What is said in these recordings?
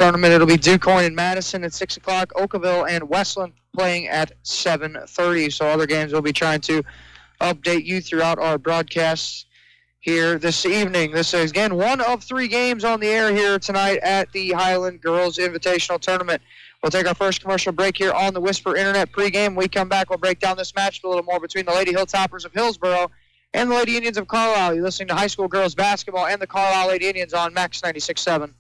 tournament. It'll be DuQuoin and Madison at 6 o'clock, Oakville and Westland playing at 7:30. So other games we'll be trying to update you throughout our broadcasts here this evening. This is, again, one of 3 games on the air here tonight at the Highland Girls Invitational Tournament. We'll take our first commercial break here on the Whisper Internet pregame. When we come back, we'll break down this match a little more between the Lady Hilltoppers of Hillsborough and the Lady Indians of Carlyle. You're listening to high school girls basketball and the Carlyle Lady Indians on Max 96.7.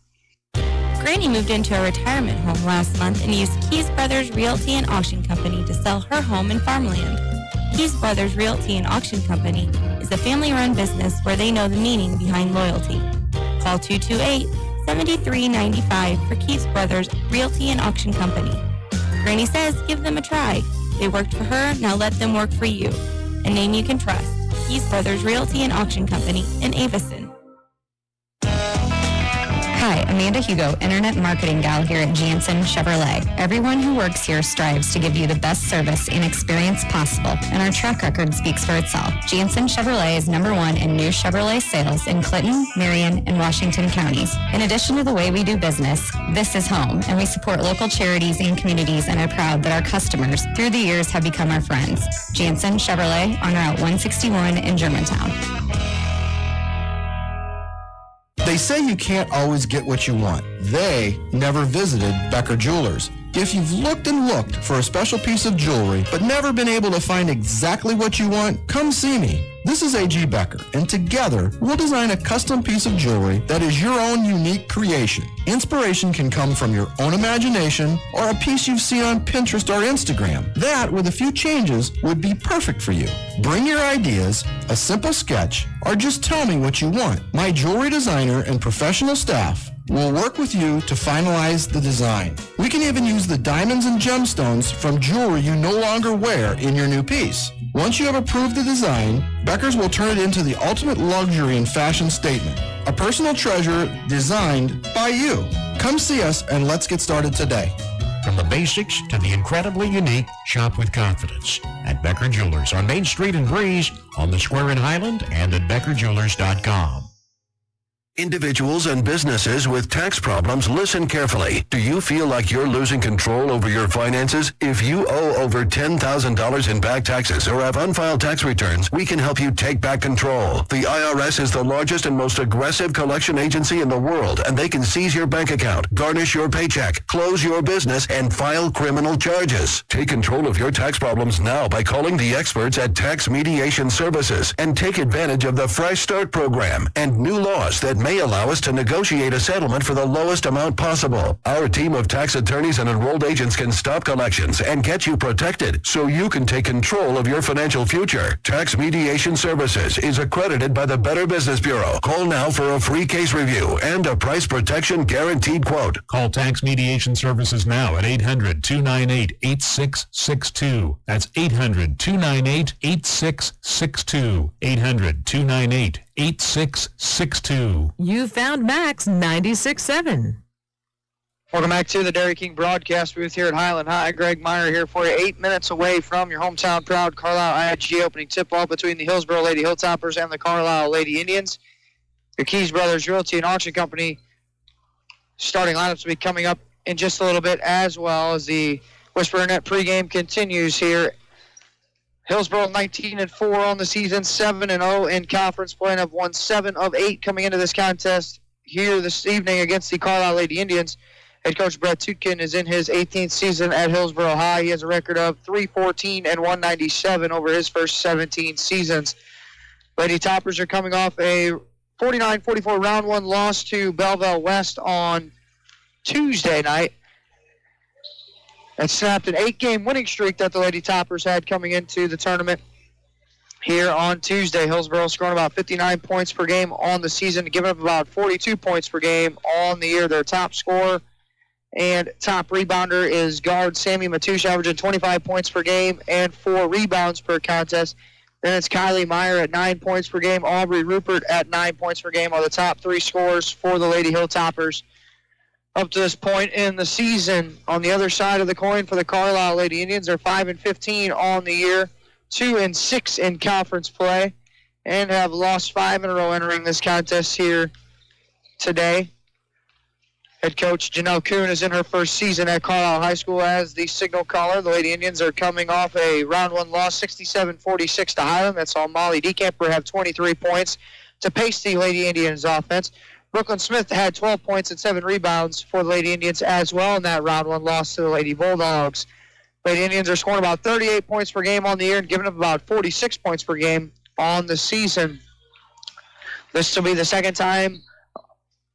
Granny moved into a retirement home last month and used Keys Brothers Realty and Auction Company to sell her home and farmland. Keys Brothers Realty and Auction Company is a family-run business where they know the meaning behind loyalty. Call 228-7395 for Keys Brothers Realty and Auction Company. Granny says give them a try. They worked for her, now let them work for you. A name you can trust. Keys Brothers Realty and Auction Company in Avison. Hi, Amanda Hugo, Internet Marketing Gal here at Jansen Chevrolet. Everyone who works here strives to give you the best service and experience possible, and our track record speaks for itself. Jansen Chevrolet is #1 in new Chevrolet sales in Clinton, Marion, and Washington counties. In addition to the way we do business, this is home, and we support local charities and communities and are proud that our customers, through the years, have become our friends. Jansen Chevrolet on Route 161 in Germantown. They say you can't always get what you want. They never visited Becker Jewelers. If you've looked and looked for a special piece of jewelry but never been able to find exactly what you want, come see me. This is A.G. Becker, and together we'll design a custom piece of jewelry that is your own unique creation. Inspiration can come from your own imagination or a piece you've seen on Pinterest or Instagram. That, with a few changes, would be perfect for you. Bring your ideas, a simple sketch, or just tell me what you want. My jewelry designer and professional staff will work with you to finalize the design. We can even use the diamonds and gemstones from jewelry you no longer wear in your new piece. Once you have approved the design, Becker's will turn it into the ultimate luxury and fashion statement. A personal treasure designed by you. Come see us and let's get started today. From the basics to the incredibly unique, shop with confidence at Becker Jewelers on Main Street in Breeze, on the Square in Highland, and at BeckerJewelers.com. Individuals and businesses with tax problems, listen carefully. Do you feel like you're losing control over your finances? If you owe over $10,000 in back taxes or have unfiled tax returns, we can help you take back control. The IRS is the largest and most aggressive collection agency in the world, and they can seize your bank account, garnish your paycheck, close your business, and file criminal charges. Take control of your tax problems now by calling the experts at Tax Mediation Services and take advantage of the Fresh Start program and new laws that may allow us to negotiate a settlement for the lowest amount possible. Our team of tax attorneys and enrolled agents can stop collections and get you protected so you can take control of your financial future. Tax Mediation Services is accredited by the Better Business Bureau. Call now for a free case review and a price protection guaranteed quote. Call Tax Mediation Services now at 800-298-8662. That's 800-298-8662. 800-298-8662. You found Max 96.7. Welcome back to the Dairy King broadcast booth here at Highland High. Greg Meyer here for you, 8 minutes away from your hometown proud Carlyle IHG opening tip-off between the Hillsborough Lady Hilltoppers and the Carlyle Lady Indians. The Keys Brothers Realty and Auction Company starting lineups will be coming up in just a little bit, as well as the Whisper Net pregame continues here. Hillsborough 19-4 on the season, 7-0 in conference play, and have won 7 of 8 coming into this contest here this evening against the Carlyle Lady Indians. Head coach Brett Tutkin is in his 18th season at Hillsborough High. He has a record of 314 and 197 over his first 17 seasons. Lady Toppers are coming off a 49-44 round 1 loss to Belleville West on Tuesday night. That snapped an 8-game winning streak that the Lady Toppers had coming into the tournament here on Tuesday. Hillsborough scoring about 59 points per game on the season, giving up about 42 points per game on the year. Their top scorer and top rebounder is guard Sammy Matouche, averaging 25 points per game and 4 rebounds per contest. Then it's Kylie Meyer at 9 points per game. Aubrey Rupert at 9 points per game are the top 3 scorers for the Lady Hilltoppers up to this point in the season. On the other side of the coin for the Carlyle Lady Indians, they're 5-15 on the year, 2-6 in conference play, and have lost 5 in a row entering this contest here today. Head coach Janelle Kuhn is in her first season at Carlyle High School as the signal caller. The Lady Indians are coming off a round one loss, 67-46 to Highland. That's all Molly Decamper have 23 points to pace the Lady Indians offense. Brooklyn Smith had 12 points and 7 rebounds for the Lady Indians as well in that round one loss to the Lady Bulldogs. Lady Indians are scoring about 38 points per game on the year and giving up about 46 points per game on the season. This will be the second time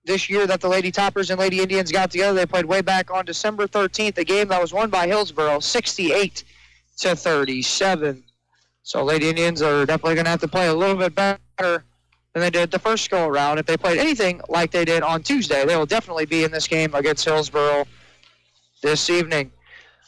this year that the Lady Toppers and Lady Indians got together. They played way back on December 13th, a game that was won by Hillsborough, 68-37. So Lady Indians are definitely going to have to play a little bit better than they did the first go-around. If they played anything like they did on Tuesday, they will definitely be in this game against Hillsborough this evening.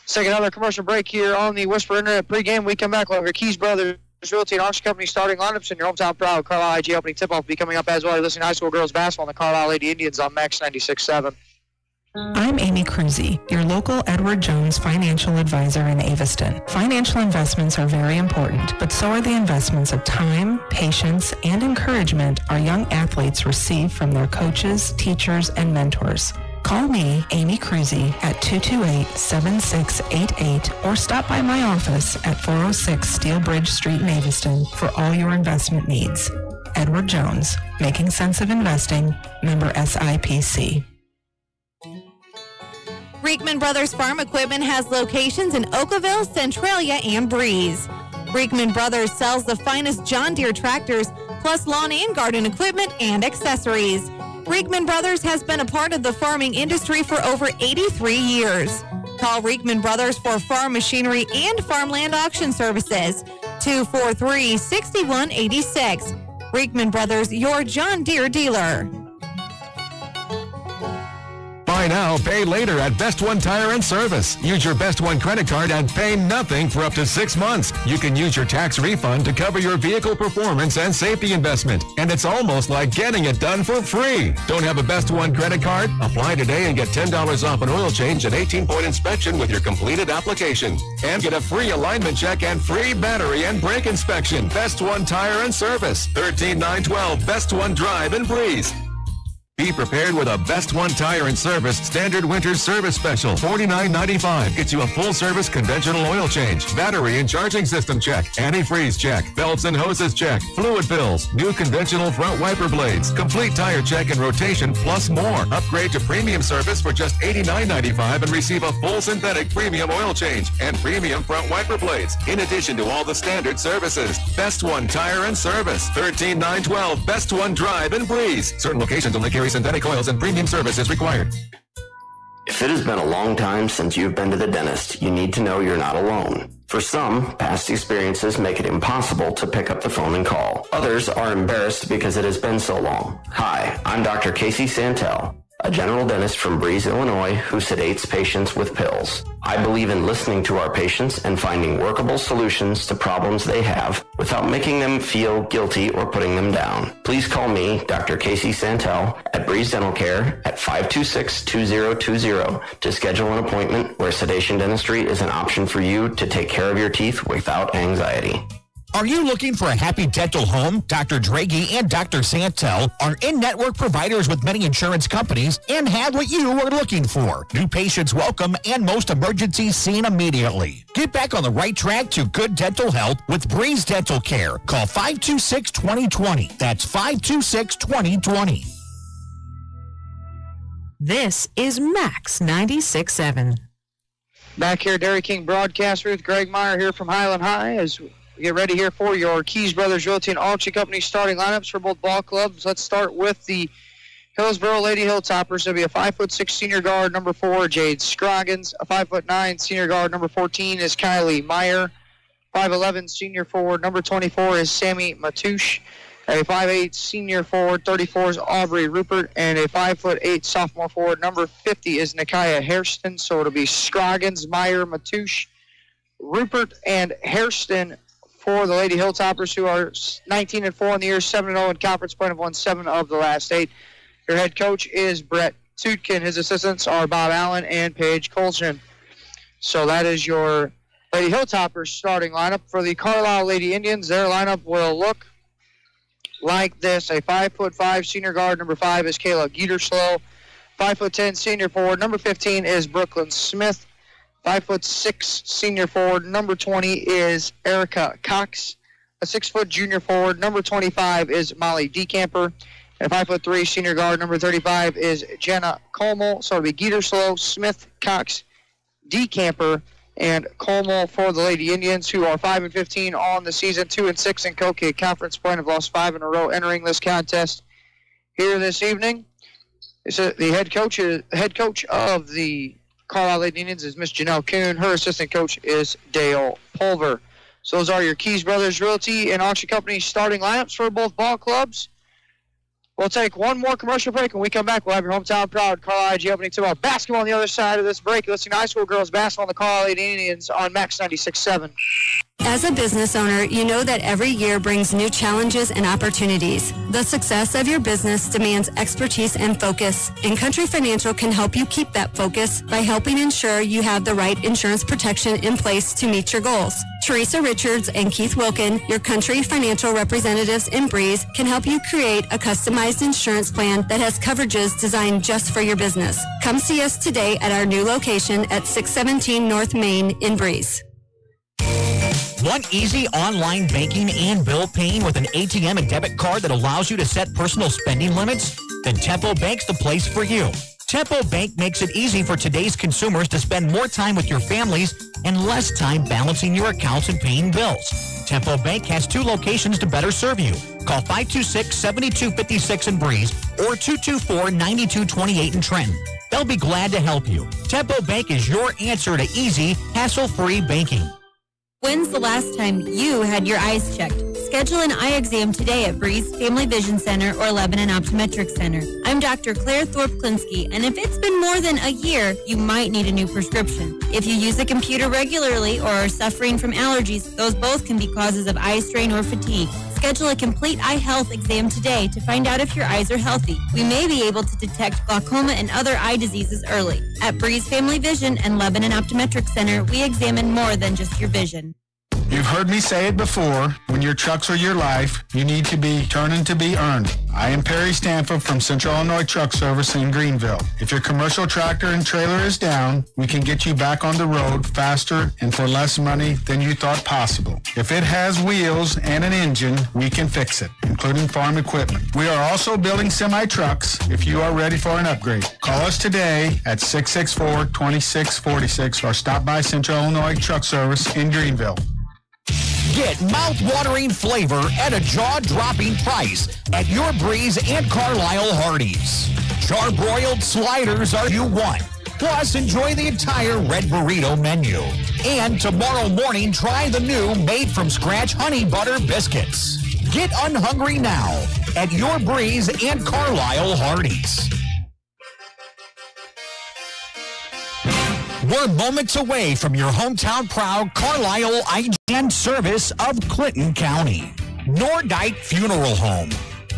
Let's take another commercial break here on the Whisper Internet pregame. We come back. We'll have your Keys Brothers Realty and Auction Company starting lineups in your hometown proud Carlyle IG opening tip-off will be coming up as well. You're listening to high school girls basketball and the Carlyle Lady Indians on Max 96.7. I'm Amy Cruzy, your local Edward Jones financial advisor in Aviston. Financial investments are very important, but so are the investments of time, patience, and encouragement our young athletes receive from their coaches, teachers, and mentors. Call me, Amy Cruzy, at 228-7688 or stop by my office at 406 Steel Bridge Street in Aviston for all your investment needs. Edward Jones, making sense of investing, member SIPC. Reekman Brothers Farm Equipment has locations in Oakville, Centralia, and Breeze. Reekman Brothers sells the finest John Deere tractors, plus lawn and garden equipment and accessories. Reekman Brothers has been a part of the farming industry for over 83 years. Call Reekman Brothers for farm machinery and farmland auction services. 243-6186. Reekman Brothers, your John Deere dealer. Buy now, pay later at Best One Tire and Service. Use your Best One credit card and pay nothing for up to 6 months. You can use your tax refund to cover your vehicle performance and safety investment. And it's almost like getting it done for free. Don't have a Best One credit card? Apply today and get $10 off an oil change and 18-point inspection with your completed application. And get a free alignment check and free battery and brake inspection. Best One Tire and Service. 13912 Best One Drive in Breeze. Be prepared with a Best One Tire and Service Standard Winter Service Special. $49.95 gets you a full-service conventional oil change, battery and charging system check, antifreeze check, belts and hoses check, fluid fills, new conventional front wiper blades, complete tire check and rotation, plus more. Upgrade to premium service for just $89.95 and receive a full synthetic premium oil change and premium front wiper blades, in addition to all the standard services. Best One Tire and Service. 13912 Best One Drive in Breeze. Certain locations only carry synthetic oils and premium services required. If it has been a long time since you've been to the dentist, you need to know you're not alone. For some, past experiences make it impossible to pick up the phone and call. Others are embarrassed because it has been so long. Hi, I'm Dr. Casey Santel, a general dentist from Breeze, Illinois, who sedates patients with pills. I believe in listening to our patients and finding workable solutions to problems they have without making them feel guilty or putting them down. Please call me, Dr. Casey Santel, at Breeze Dental Care at 526-2020 to schedule an appointment where sedation dentistry is an option for you to take care of your teeth without anxiety. Are you looking for a happy dental home? Dr. Draghi and Dr. Santel are in-network providers with many insurance companies and have what you are looking for. New patients welcome and most emergencies seen immediately. Get back on the right track to good dental health with Breeze Dental Care. Call 526-2020. That's 526-2020. This is Max 96.7. Back here, Dairy King broadcast with Greg Meyer here from Highland High as we get ready here for your Keys Brothers Realty and Auction Company starting lineups for both ball clubs. Let's start with the Hillsborough Lady Hilltoppers. There'll be a 5'6" senior guard, number 4, Jade Scroggins. A 5'9" senior guard, number 14, is Kylie Meyer. 5'11" senior forward, number 24, is Sammy Matouche. A 5'8" senior forward, 34, is Aubrey Rupert. And a 5'8" sophomore forward, number 50, is Nikaya Hairston. So it'll be Scroggins, Meyer, Matouche, Rupert, and Hairston for the Lady Hilltoppers, who are 19-4 in the year, 7-0 in conference play, have won 7 of the last 8. Your head coach is Brett Tutkin. His assistants are Bob Allen and Paige Colson. So that is your Lady Hilltoppers starting lineup. For the Carlyle Lady Indians, their lineup will look like this. A 5'5" senior guard, number 5, is Kayla Gieterslow. 5'10", senior forward. Number 15 is Brooklyn Smith. 5'6", senior forward. Number 20 is Erica Cox. A 6-foot junior forward. Number 25 is Molly DeCamper. And 5'3", senior guard. Number 35 is Jenna Colmel. So it'll be Geterslow, Smith, Cox, DeCamper, and Colmel for the Lady Indians, who are 5-15 on the season, 2-6 in Cokeay Conference play, and have lost 5 in a row entering this contest here this evening. The head coach of the Carlyle Lady Indians is Miss Janelle Kuhn. Her assistant coach is Dale Pulver. So those are your Keys Brothers Realty and Auction Company starting lineups for both ball clubs. We'll take one more commercial break. When we come back, we'll have your hometown proud Carlyle IG opening tip-off basketball on the other side of this break. Listening to high school girls basketball on the Carlyle Lady Indians on Max 96.7. As a business owner, you know that every year brings new challenges and opportunities. The success of your business demands expertise and focus, and Country Financial can help you keep that focus by helping ensure you have the right insurance protection in place to meet your goals. Teresa Richards and Keith Wilkin, your Country Financial representatives in Breeze, can help you create a customized insurance plan that has coverages designed just for your business. Come see us today at our new location at 617 North Main in Breeze. Want easy online banking and bill paying with an ATM and debit card that allows you to set personal spending limits? Then Tempo Bank's the place for you. Tempo Bank makes it easy for today's consumers to spend more time with your families and less time balancing your accounts and paying bills. Tempo Bank has 2 locations to better serve you. Call 526-7256 in Breeze or 224-9228 in Trenton. They'll be glad to help you. Tempo Bank is your answer to easy, hassle-free banking. When's the last time you had your eyes checked? Schedule an eye exam today at Breeze Family Vision Center or Lebanon Optometric Center. I'm Dr. Claire Thorpe-Klinsky, and if it's been more than a year, you might need a new prescription. If you use a computer regularly or are suffering from allergies, those both can be causes of eye strain or fatigue. Schedule a complete eye health exam today to find out if your eyes are healthy. We may be able to detect glaucoma and other eye diseases early. At Breeze Family Vision and Lebanon Optometric Center, we examine more than just your vision. You've heard me say it before, when your trucks are your life, you need to be turning to be earned. I am Perry Stanford from Central Illinois Truck Service in Greenville. If your commercial tractor and trailer is down, we can get you back on the road faster and for less money than you thought possible. If it has wheels and an engine, we can fix it, including farm equipment. We are also building semi-trucks if you are ready for an upgrade. Call us today at 664-2646 or stop by Central Illinois Truck Service in Greenville. Get mouth-watering flavor at a jaw-dropping price at your Breeze and Carlyle Hardee's. Charbroiled sliders are you want. Plus, enjoy the entire red burrito menu. And tomorrow morning, try the new made-from-scratch honey butter biscuits. Get unhungry now at your Breeze and Carlyle Hardee's. We're moments away from your hometown proud Carlyle IGN service of Clinton County. Nordite Funeral Home.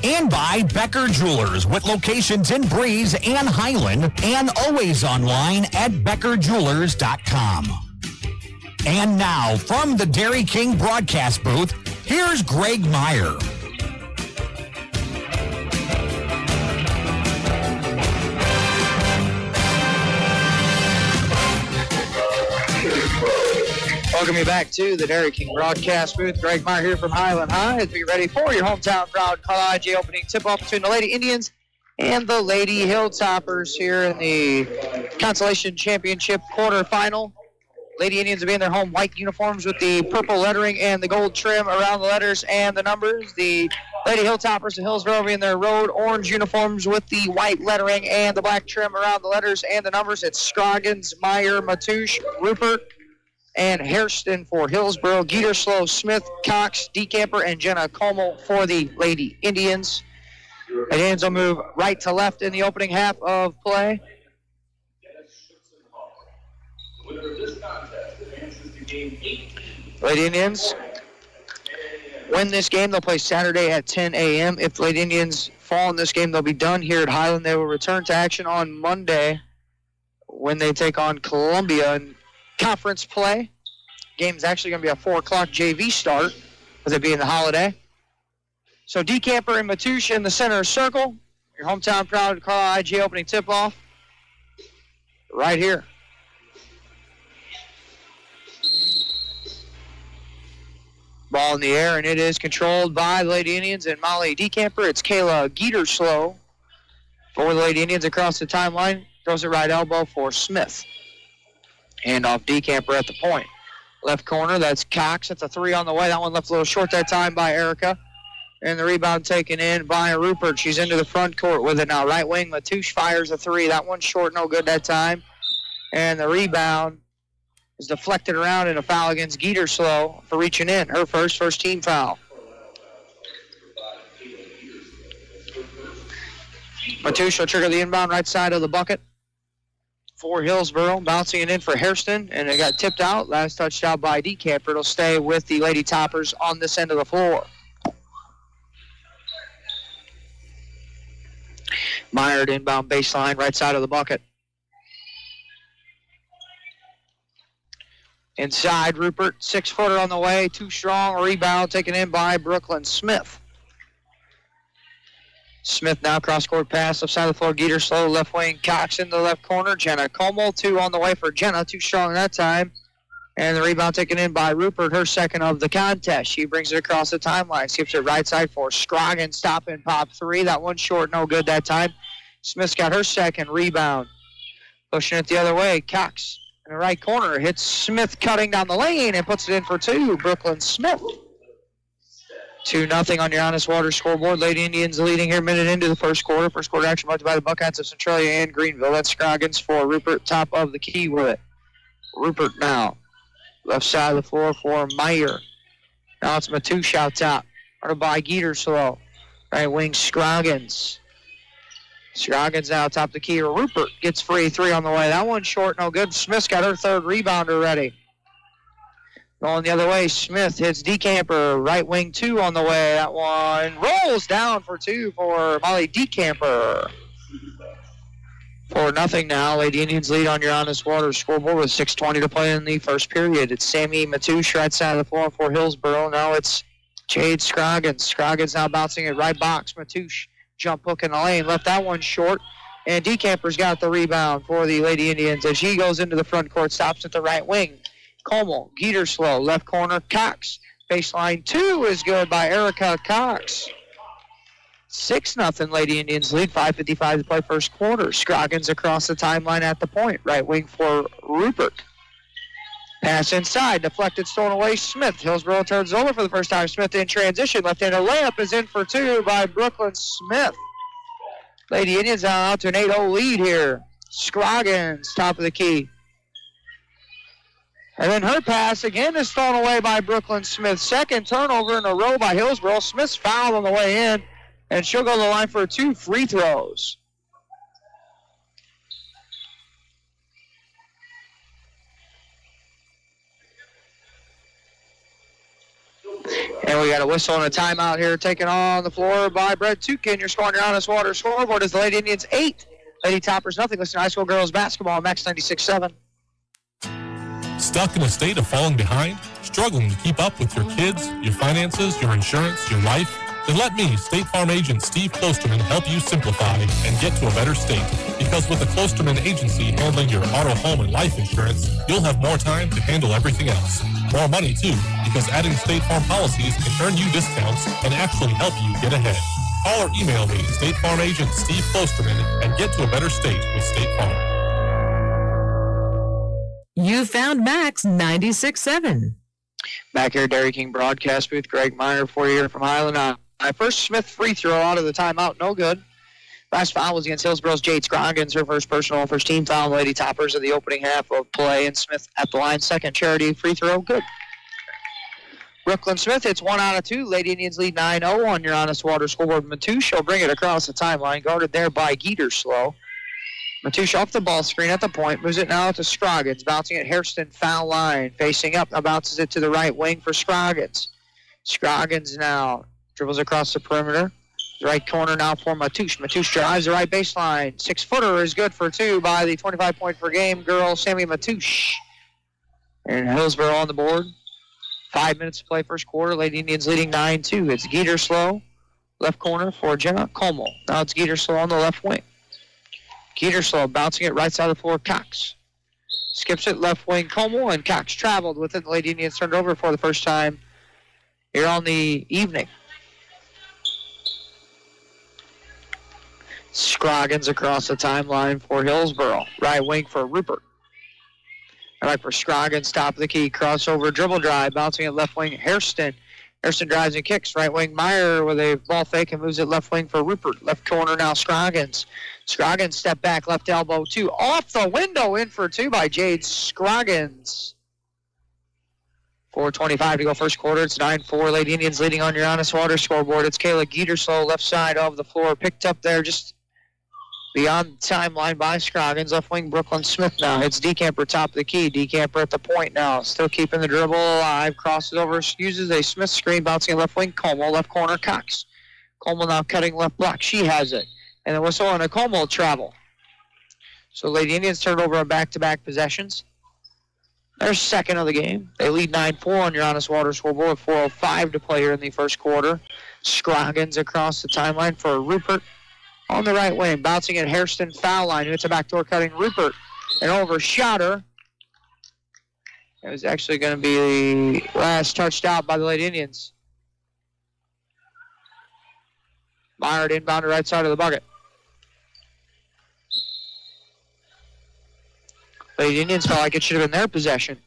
And by Becker Jewelers with locations in Breeze and Highland and always online at beckerjewelers.com. And now from the Dairy King broadcast booth, here's Greg Meyer. Welcome you back to the Dairy King broadcast booth. Greg Meyer here from Highland High as we get ready for your hometown proud Carlyle IG opening tip-off between the Lady Indians and the Lady Hilltoppers here in the Consolation Championship quarterfinal. Lady Indians will be in their home white uniforms with the purple lettering and the gold trim around the letters and the numbers. The Lady Hilltoppers of Hillsborough will be in their road orange uniforms with the white lettering and the black trim around the letters and the numbers. It's Scroggins, Meyer, Matouche, Rupert, and Hairston for Hillsborough, Geterslow, Smith, Cox, DeCamper, and Jenna Colmel for the Lady Indians. The Indians will move right to left in the opening half of play. Lady Indians win this game. They'll play Saturday at 10 a.m. If the Lady Indians fall in this game, they'll be done here at Highland. They will return to action on Monday when they take on Columbia in conference play. Game's actually going to be a 4 o'clock JV start with it being the holiday. So DeCamper and Matouche in the center circle. Your hometown proud Carlyle IG opening tip-off. right here. Ball in the air, and it is controlled by the Lady Indians and Molly DeCamper. It's Kayla Geeterslow for the Lady Indians across the timeline. Throws it right elbow for Smith. Hand off DeCamper at the point. Left corner, that's Cox. That's a 3 on the way. That one left a little short that time by Erica. And the rebound taken in by Rupert. She's into the front court with it now. Right wing, Matouche fires a 3. That one's short, no good that time. And the rebound is deflected around in a foul against Geeterslow for reaching in. Her first team foul. Matouche will trigger the inbound right side of the bucket for Hillsborough. Bouncing it in for Hairston, and it got tipped out. Last touched out by DeCamper. It'll stay with the Lady Toppers on this end of the floor. Meyer inbound baseline, right side of the bucket. Inside, Rupert, 6-footer on the way, too strong. Rebound taken in by Brooklyn Smith. Smith now cross-court pass, left side of the floor, Geeterslow, left wing, Cox in the left corner. Jenna Como, 2 on the way for Jenna, too strong that time. And the rebound taken in by Rupert, her second of the contest. She brings it across the timeline, skips it right side for Scroggins, stop and pop 3. That one short, no good that time. Smith's got her second rebound. Pushing it the other way, Cox in the right corner, hits Smith cutting down the lane and puts it in for 2. Brooklyn Smith. 2-0 on your Honest Water scoreboard. Lady Indians leading here a minute into the first quarter. First quarter action brought to you by the Buckeyes of Centralia and Greenville. That's Scroggins for Rupert, top of the key with it. Rupert now. Left side of the floor for Meyer. Now it's Matouche out top. Guarded by Geeterslow. Right wing Scroggins. Scroggins now top of the key. Rupert gets free, 3 on the way. That one short, no good. Smith's got her third rebound already. Going the other way, Smith hits DeCamper. Right wing 2 on the way. That one rolls down for 2 for Molly DeCamper. 4-0 now. Lady Indians lead on your Honest Water scoreboard with 6:20 to play in the first period. It's Sammy Matouche right side of the floor for Hillsborough. Now it's Jade Scroggins. Scroggins now bouncing it right box. Matouche jump hook in the lane. Left that one short. And DeCamper's got the rebound for the Lady Indians as she goes into the front court, stops at the right wing. Como, Geeterslow, left corner, Cox. Baseline 2 is good by Erica Cox. 6-0 Lady Indians lead, 5:55 to play first quarter. Scroggins across the timeline at the point. Right wing for Rupert. Pass inside, deflected, stolen away, Smith. Hillsborough turns over for the first time. Smith in transition. Left-handed layup is in for 2 by Brooklyn Smith. Lady Indians out to an 8-0 lead here. Scroggins, top of the key. And then her pass again is thrown away by Brooklyn Smith. Second turnover in a row by Hillsborough. Smith's fouled on the way in, and she'll go to the line for 2 free throws. And we got a whistle and a timeout here taken on the floor by Brett Tukin. You're scoring your Honest Water scoreboard as the Lady Indians 8. Lady Toppers nothing. Listen to high school girls basketball, Max 96.7. Stuck in a state of falling behind? Struggling to keep up with your kids, your finances, your insurance, your life? Then let me, State Farm agent Steve Klosterman, help you simplify and get to a better state. Because with the Klosterman agency handling your auto, home, and life insurance, you'll have more time to handle everything else. More money, too, because adding State Farm policies can earn you discounts and actually help you get ahead. Call or email me, State Farm agent Steve Klosterman, and get to a better state with State Farm. You found Max 96.7. Back here, Dairy King broadcast booth. Greg Meyer for you here from Highland. First Smith free throw out of the timeout, no good. Last foul was against Hillsborough's Jade Scroggins, her first personal, first team foul. Lady Toppers of the opening half of play, and Smith at the line. Second charity free throw, good. Brooklyn Smith hits 1 out of 2. Lady Indians lead 9-0 on your Honest Water scoreboard. Matouche will bring it across the timeline, guarded there by Geeterslow. Matouche off the ball screen at the point, moves it now to Scroggins, bouncing at Hairston, foul line, facing up, now bounces it to the right wing for Scroggins. Scroggins now dribbles across the perimeter, right corner now for Matouche. Matouche drives the right baseline, 6-footer is good for 2 by the 25-point per game girl, Sammy Matouche. And Hillsborough on the board. 5 minutes to play first quarter, Lady Indians leading 9-2. It's Geeterslow, left corner for Jenna Como. Now it's Geeterslow on the left wing. Geeterslow bouncing it right side of the floor, Cox. Skips it, left wing Como, and Cox traveled with it. The Lady Indians turned over for the first time here on the evening. Scroggins across the timeline for Hillsborough. Right wing for Rupert. Right for Scroggins, top of the key. Crossover dribble drive, bouncing at left wing Hairston. Hairston drives and kicks. Right wing Meyer with a ball fake and moves it left wing for Rupert. Left corner now Scroggins. Scroggins step back, left elbow 2. Off the window, in for 2 by Jade Scroggins. 4:25 to go first quarter. It's 9-4. Lady Indians leading on your Honest Water scoreboard. It's Kayla Geeterslow, left side of the floor. Picked up there just beyond the timeline by Scroggins. Left wing Brooklyn Smith now. Hits Decamper top of the key. Decamper at the point now. Still keeping the dribble alive. Crosses over. Uses a Smith screen. Bouncing at left wing Como. Left corner Cox. Como now cutting left block. She has it. And the whistle on a Como travel. So Lady Indians turned over on back-to-back possessions. Their second of the game. They lead 9-4 on your Honest Water scoreboard. 4:05 to play here in the first quarter. Scroggins across the timeline for Rupert on the right wing. Bouncing at Hairston foul line. It's a backdoor cutting Rupert. And overshot her. It was actually going to be the last touched out by the Lady Indians. Meyer inbound to right side of the bucket. Lady Indians felt like it should have been their possession.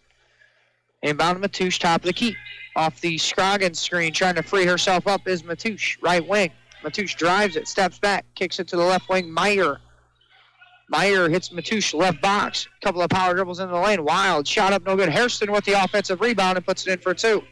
Inbound to Matoush, top of the key. Off the Scroggins screen, trying to free herself up is Matoush, right wing. Matoush drives it, steps back, kicks it to the left wing, Meyer. Meyer hits Matoush, left box. Couple of power dribbles into the lane. Wild, shot up, no good. Hairston with the offensive rebound and puts it in for 2.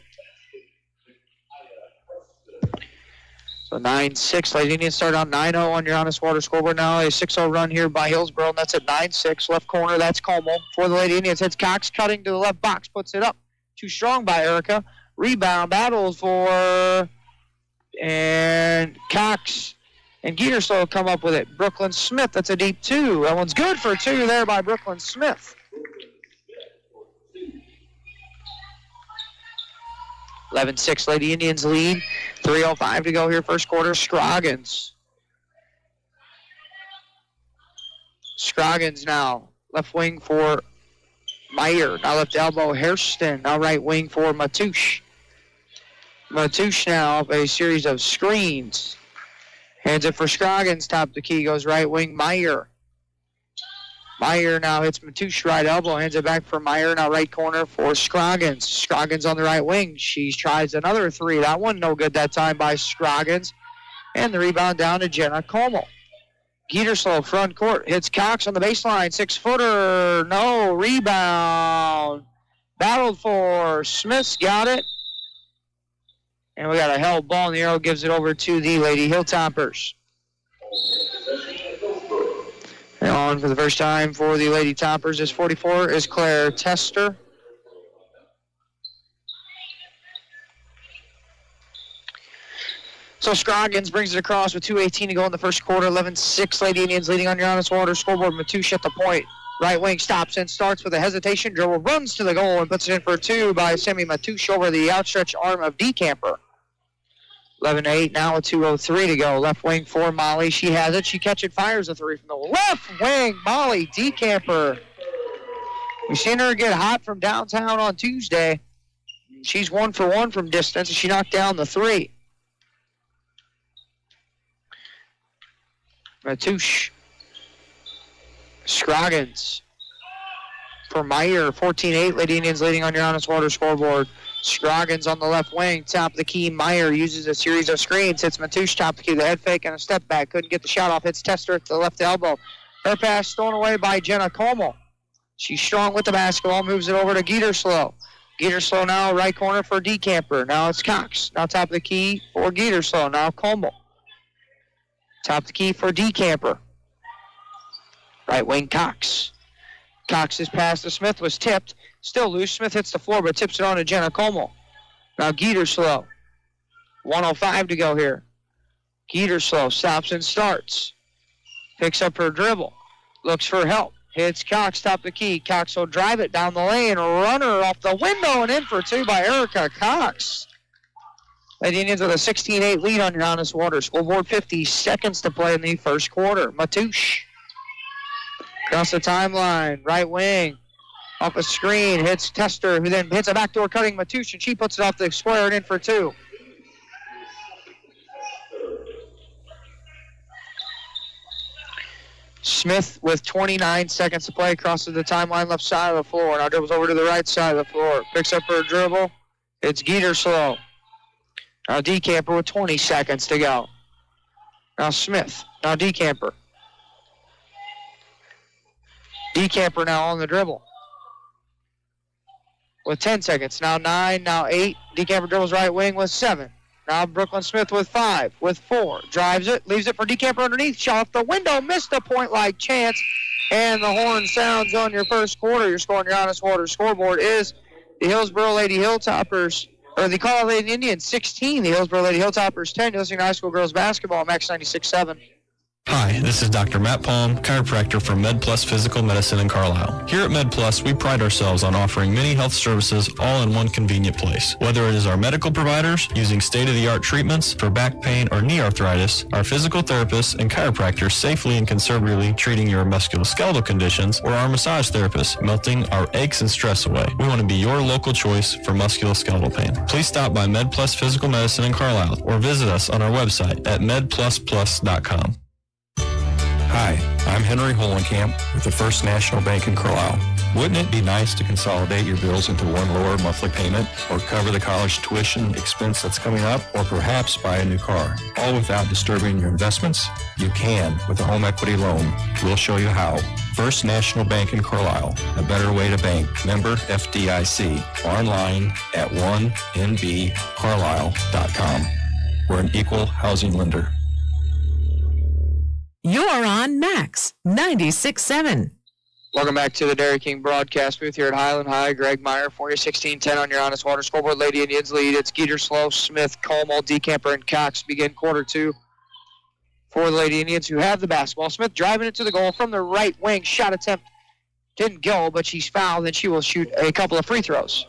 So 9-6. Lady Indians start on 9-0 on your Honest Water scoreboard now. A 6-0 run here by Hillsborough, and that's at 9-6. Left corner, that's Como. For the Lady Indians, hits Cox, cutting to the left box, puts it up. Too strong by Erica. Rebound, battles for... And Cox and Geeterslow come up with it. Brooklyn Smith, that's a deep 2. That one's good for 2 there by Brooklyn Smith. 11-6 Lady Indians lead. 3:05 to go here first quarter. Scroggins. Scroggins now. Left wing for Meyer. Now left elbow Hairston. Now right wing for Matoush. Matoush now a series of screens. Hands it for Scroggins. Top of the key goes right wing Meyer. Meyer now hits Matoush right elbow. Hands it back for Meyer. Now right corner for Scroggins. Scroggins on the right wing. She tries another 3. That one no good that time by Scroggins. And the rebound down to Jenna Como. Geeterslow front court. Hits Cox on the baseline. 6-footer. No. Rebound. Battled for. Smith's got it. And we got a held ball in the arrow. Gives it over to the Lady Hilltoppers. And on for the first time for the Lady Toppers is 44 is Claire Tester. So Scroggins brings it across with 2:18 to go in the first quarter. 11-6 Lady Indians leading on your Honest Water scoreboard. Matoush at the point. Right wing stops and starts with a hesitation. Dribble runs to the goal and puts it in for 2 by Sammy Matoush over the outstretched arm of Decamper. 11-8, now with 2:03 to go. Left wing for Molly. She has it. She catches, fires a 3 from the left wing. Molly Decamper. We've seen her get hot from downtown on Tuesday. She's 1 for 1 from distance, and she knocked down the 3. Matoush. Scroggins. For Meyer, 14-8. Lady Indians leading on your Honest Water scoreboard. Scroggins on the left wing, top of the key. Meyer uses a series of screens. Hits Matoush, top of the key. The head fake and a step back. Couldn't get the shot off. Hits Tester at the left elbow. Her pass stolen away by Jenna Como. She's strong with the basketball. Moves it over to Geeterslow. Geeterslow now right corner for Decamper. Now it's Cox. Now top of the key for Geeterslow. Now Como. Top of the key for Decamper. Right wing Cox. Cox's pass to Smith was tipped. Still loose. Smith hits the floor, but tips it on to Jenna Como. Now Geeterslow. 1:05 to go here. Geeterslow stops and starts. Picks up her dribble. Looks for help. Hits Cox, top of the key. Cox will drive it down the lane. Runner off the window and in for 2 by Erica Cox. Lady Indians with a 16-8 lead on your Honest Water scoreboard. 50 seconds to play in the first quarter. Matoush. Across the timeline. Right wing. Off a screen, hits Tester, who then hits a backdoor cutting Matoush, and she puts it off the square and in for two. Smith with 29 seconds to play crosses the timeline left side of the floor. Now dribbles over to the right side of the floor. Picks up her dribble. It's Geeterslow. Now Decamper with 20 seconds to go. Now Smith. Now Decamper. Decamper now on the dribble. With 10 seconds. Now 9, now 8. Decamper dribbles right wing with 7. Now Brooklyn Smith with 5, with 4. Drives it, leaves it for Decamper underneath. Shot off the window, missed a point-like chance. And the horn sounds on your first quarter. Your score on your Honest Water scoreboard is the Hillsborough Lady Hilltoppers, or the Carlyle Lady Indians 16, the Hillsborough Lady Hilltoppers 10. You're listening to high school girls basketball, Max 96.7. Hi, this is Dr. Matt Palm, chiropractor from MedPlus Physical Medicine in Carlisle. Here at MedPlus, we pride ourselves on offering many health services all in one convenient place. Whether it is our medical providers using state-of-the-art treatments for back pain or knee arthritis, our physical therapists and chiropractors safely and conservatively treating your musculoskeletal conditions, or our massage therapists melting our aches and stress away. We want to be your local choice for musculoskeletal pain. Please stop by MedPlus Physical Medicine in Carlisle or visit us on our website at medplusplus.com. Hi, I'm Henry Holenkamp with the First National Bank in Carlisle. Wouldn't it be nice to consolidate your bills into one lower monthly payment, or cover the college tuition expense that's coming up, or perhaps buy a new car, all without disturbing your investments? You can with a home equity loan. We'll show you how. First National Bank in Carlisle, a better way to bank. Member FDIC. Online at 1nbcarlisle.com. We're an equal housing lender. You're on Max 96.7. Welcome back to the Dairy King broadcast booth here at Highland High. Greg Meyer for you, 16-10 on your Honest Water scoreboard. Lady Indians lead. It's Geeterslow, Smith, Como, Decamper, and Cox begin quarter two for the Lady Indians, who have the basketball. Smith driving it to the goal from the right wing. Shot attempt didn't go, but she's fouled, and she will shoot a couple of free throws.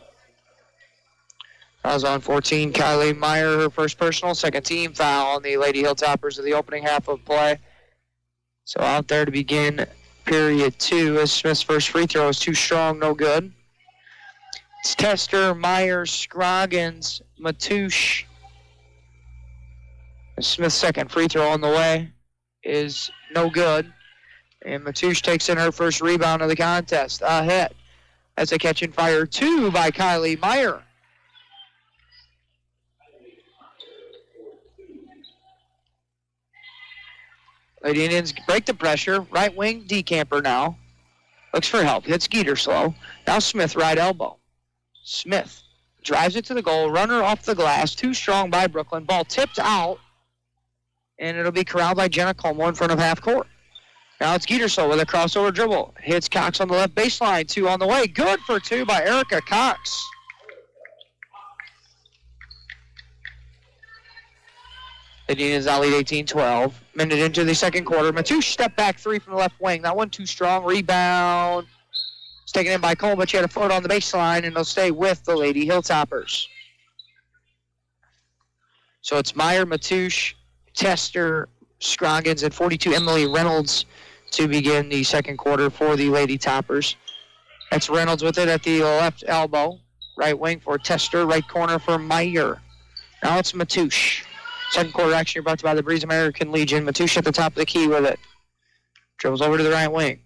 Fouls on 14. Kylie Meyer, her first personal, second team foul on the Lady Hilltoppers of the opening half of play. So out there to begin period two, as Smith's first free throw is too strong, no good. It's Tester, Myers, Scroggins, Matoush. Smith's second free throw on the way is no good. And Matoush takes in her first rebound of the contest. Ahead as a catch and fire two by Kylie Meyer. Lady Indians break the pressure. Right wing, Decamper now. Looks for help. Hits Geeterslow. Now Smith, right elbow. Smith drives it to the goal. Runner off the glass. Too strong by Brooklyn. Ball tipped out. And it'll be corralled by Jenna Como in front of half court. Now it's Geeterslow with a crossover dribble. Hits Cox on the left baseline. Two on the way. Good for two by Erica Cox. The Indians now lead 18-12. Minute into the second quarter. Matoush step back three from the left wing. That one too strong. Rebound. It's taken in by Cole, but she had a foot on the baseline, and they'll stay with the Lady Hilltoppers. So it's Meyer, Matoush, Tester, Scroggins, and 42 Emily Reynolds to begin the second quarter for the Lady Toppers. That's Reynolds with it at the left elbow. Right wing for Tester. Right corner for Meyer. Now it's Matoush. Second quarter action brought to you by the Breeze American Legion. Matoush at the top of the key with it. Dribbles over to the right wing.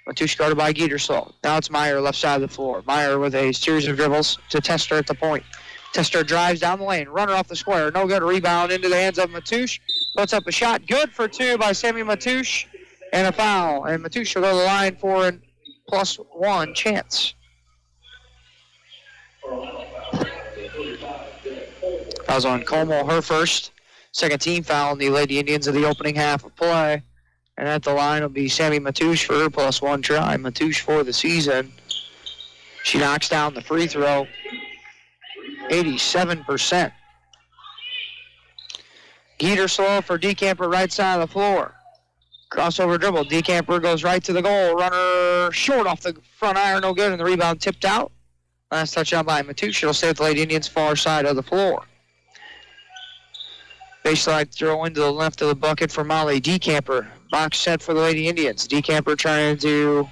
Matoush guarded by Geeterslow. Now it's Meyer left side of the floor. Meyer with a series of dribbles to Tester at the point. Tester drives down the lane. Runner off the square. No good. Rebound into the hands of Matoush. Puts up a shot. Good for two by Sammy Matoush. And a foul. And Matoush will go to the line for a +1 chance. Fouls on Como, her first. Second team foul on the Lady Indians of the opening half of play. And at the line will be Sammy Matoush for her +1 try. Matoush for the season. She knocks down the free throw. 87%. Geeterslow for Decamper, right side of the floor. Crossover dribble. Decamper goes right to the goal. Runner short off the front iron, no good, and the rebound tipped out. Last touchdown by Matoush. It'll stay with the Lady Indians' far side of the floor. Baseline throw into the left of the bucket for Molly Decamper. Box set for the Lady Indians. Decamper trying to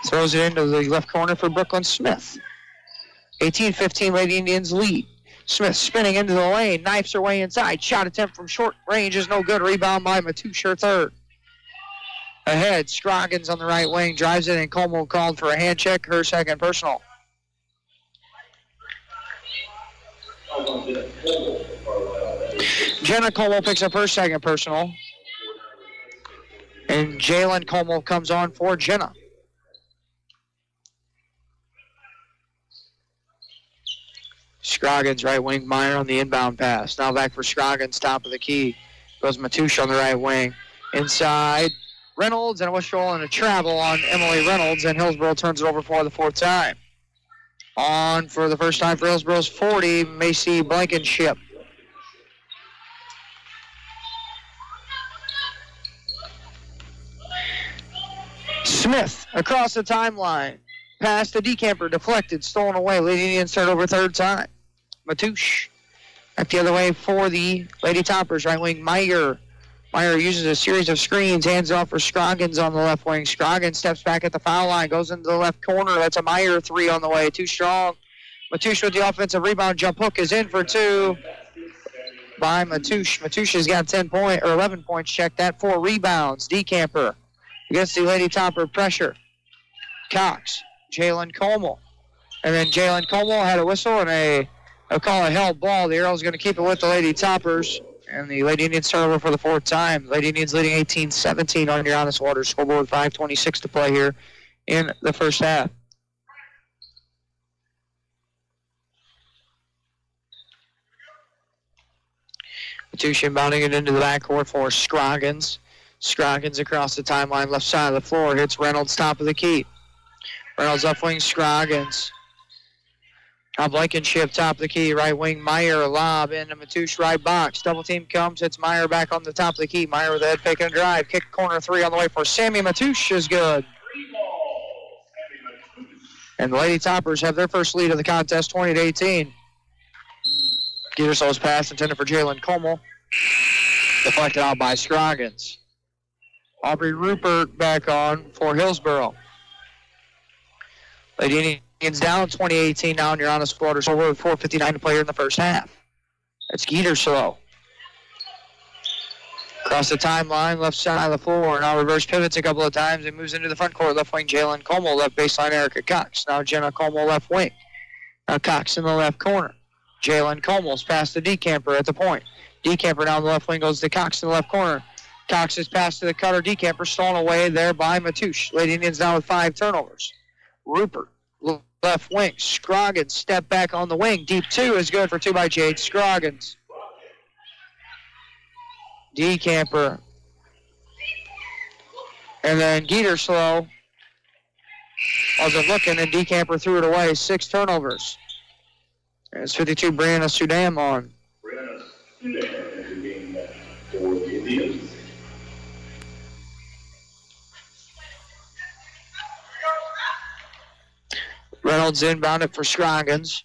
Throws it into the left corner for Brooklyn Smith. 18-15 Lady Indians lead. Smith spinning into the lane, knifes her way inside. Shot attempt from short range is no good. Rebound by Matouche, third. Ahead, Scroggins on the right wing, drives it, and Como called for a hand check, her second personal. Jenna Como picks up her second personal. And Jalen Como comes on for Jenna. Scroggins, right wing, Meyer on the inbound pass. Now back for Scroggins, top of the key. Goes Matouche on the right wing. Inside, Reynolds, and a whistle and a travel on Emily Reynolds, and Hillsborough turns it over for the fourth time. On for the first time for Hillsborough's 40, Macy Blankenship. Smith across the timeline. Pass to Decamper, deflected, stolen away. Lady Indians start over third time. Matouche back the other way for the Lady Toppers. Right wing, Meyer. Meyer uses a series of screens, hands off for Scroggins on the left wing. Scroggins steps back at the foul line, goes into the left corner. That's a Meyer three on the way, too strong. Matouche with the offensive rebound. Jump hook is in for two by Matouche. Matouche has got 11 points. Check that, 4 rebounds. Decamper against the Lady Topper pressure. Cox, Jalen Como. And then Jalen Como had a whistle and I'll call a held ball. The Arrow's going to keep it with the Lady Toppers. And the Lady Indians start over for the fourth time. Lady Indians leading 18-17 on your Honest Water scoreboard. 5:26 to play here in the first half. Matouche inbounding it into the backcourt for Scroggins. Scroggins across the timeline, left side of the floor. Hits Reynolds, top of the key. Reynolds up wing, Scroggins. Now Blankenship, top of the key, right wing, Meyer, lob into Matouche, right box. Double team comes, hits Meyer back on the top of the key. Meyer with a head fake and a drive. Kick corner three on the way for Sammy Matouche is good. And the Lady Toppers have their first lead of the contest, 20-18. Geterso's pass intended for Jalen Como. Deflected out by Scroggins. Aubrey Rupert back on for Hillsborough. Lady Indians down 20-18 now in your Honest Water. So we're 4:59 to play here in the first half. That's Geterso. Across the timeline, left side of the floor. Now reverse pivots a couple of times and moves into the front court. Left wing, Jalen Como. Left baseline, Erica Cox. Now Jenna Como, left wing. Now Cox in the left corner. Jalen Como's pass to Decamper at the point. Decamper down the left wing goes to Cox in the left corner. Cox's pass to the cutter. Decamper stolen away there by Matouche. Lady Indians down with 5 turnovers. Rupert, left wing. Scroggins, step back on the wing. Deep 2 is good for 2 by Jade Scroggins. Decamper. And then Geterso wasn't looking, and Decamper threw it away. 6 turnovers. And it's 52, Brianna Sudam on. Reynolds inbound it for Scroggins.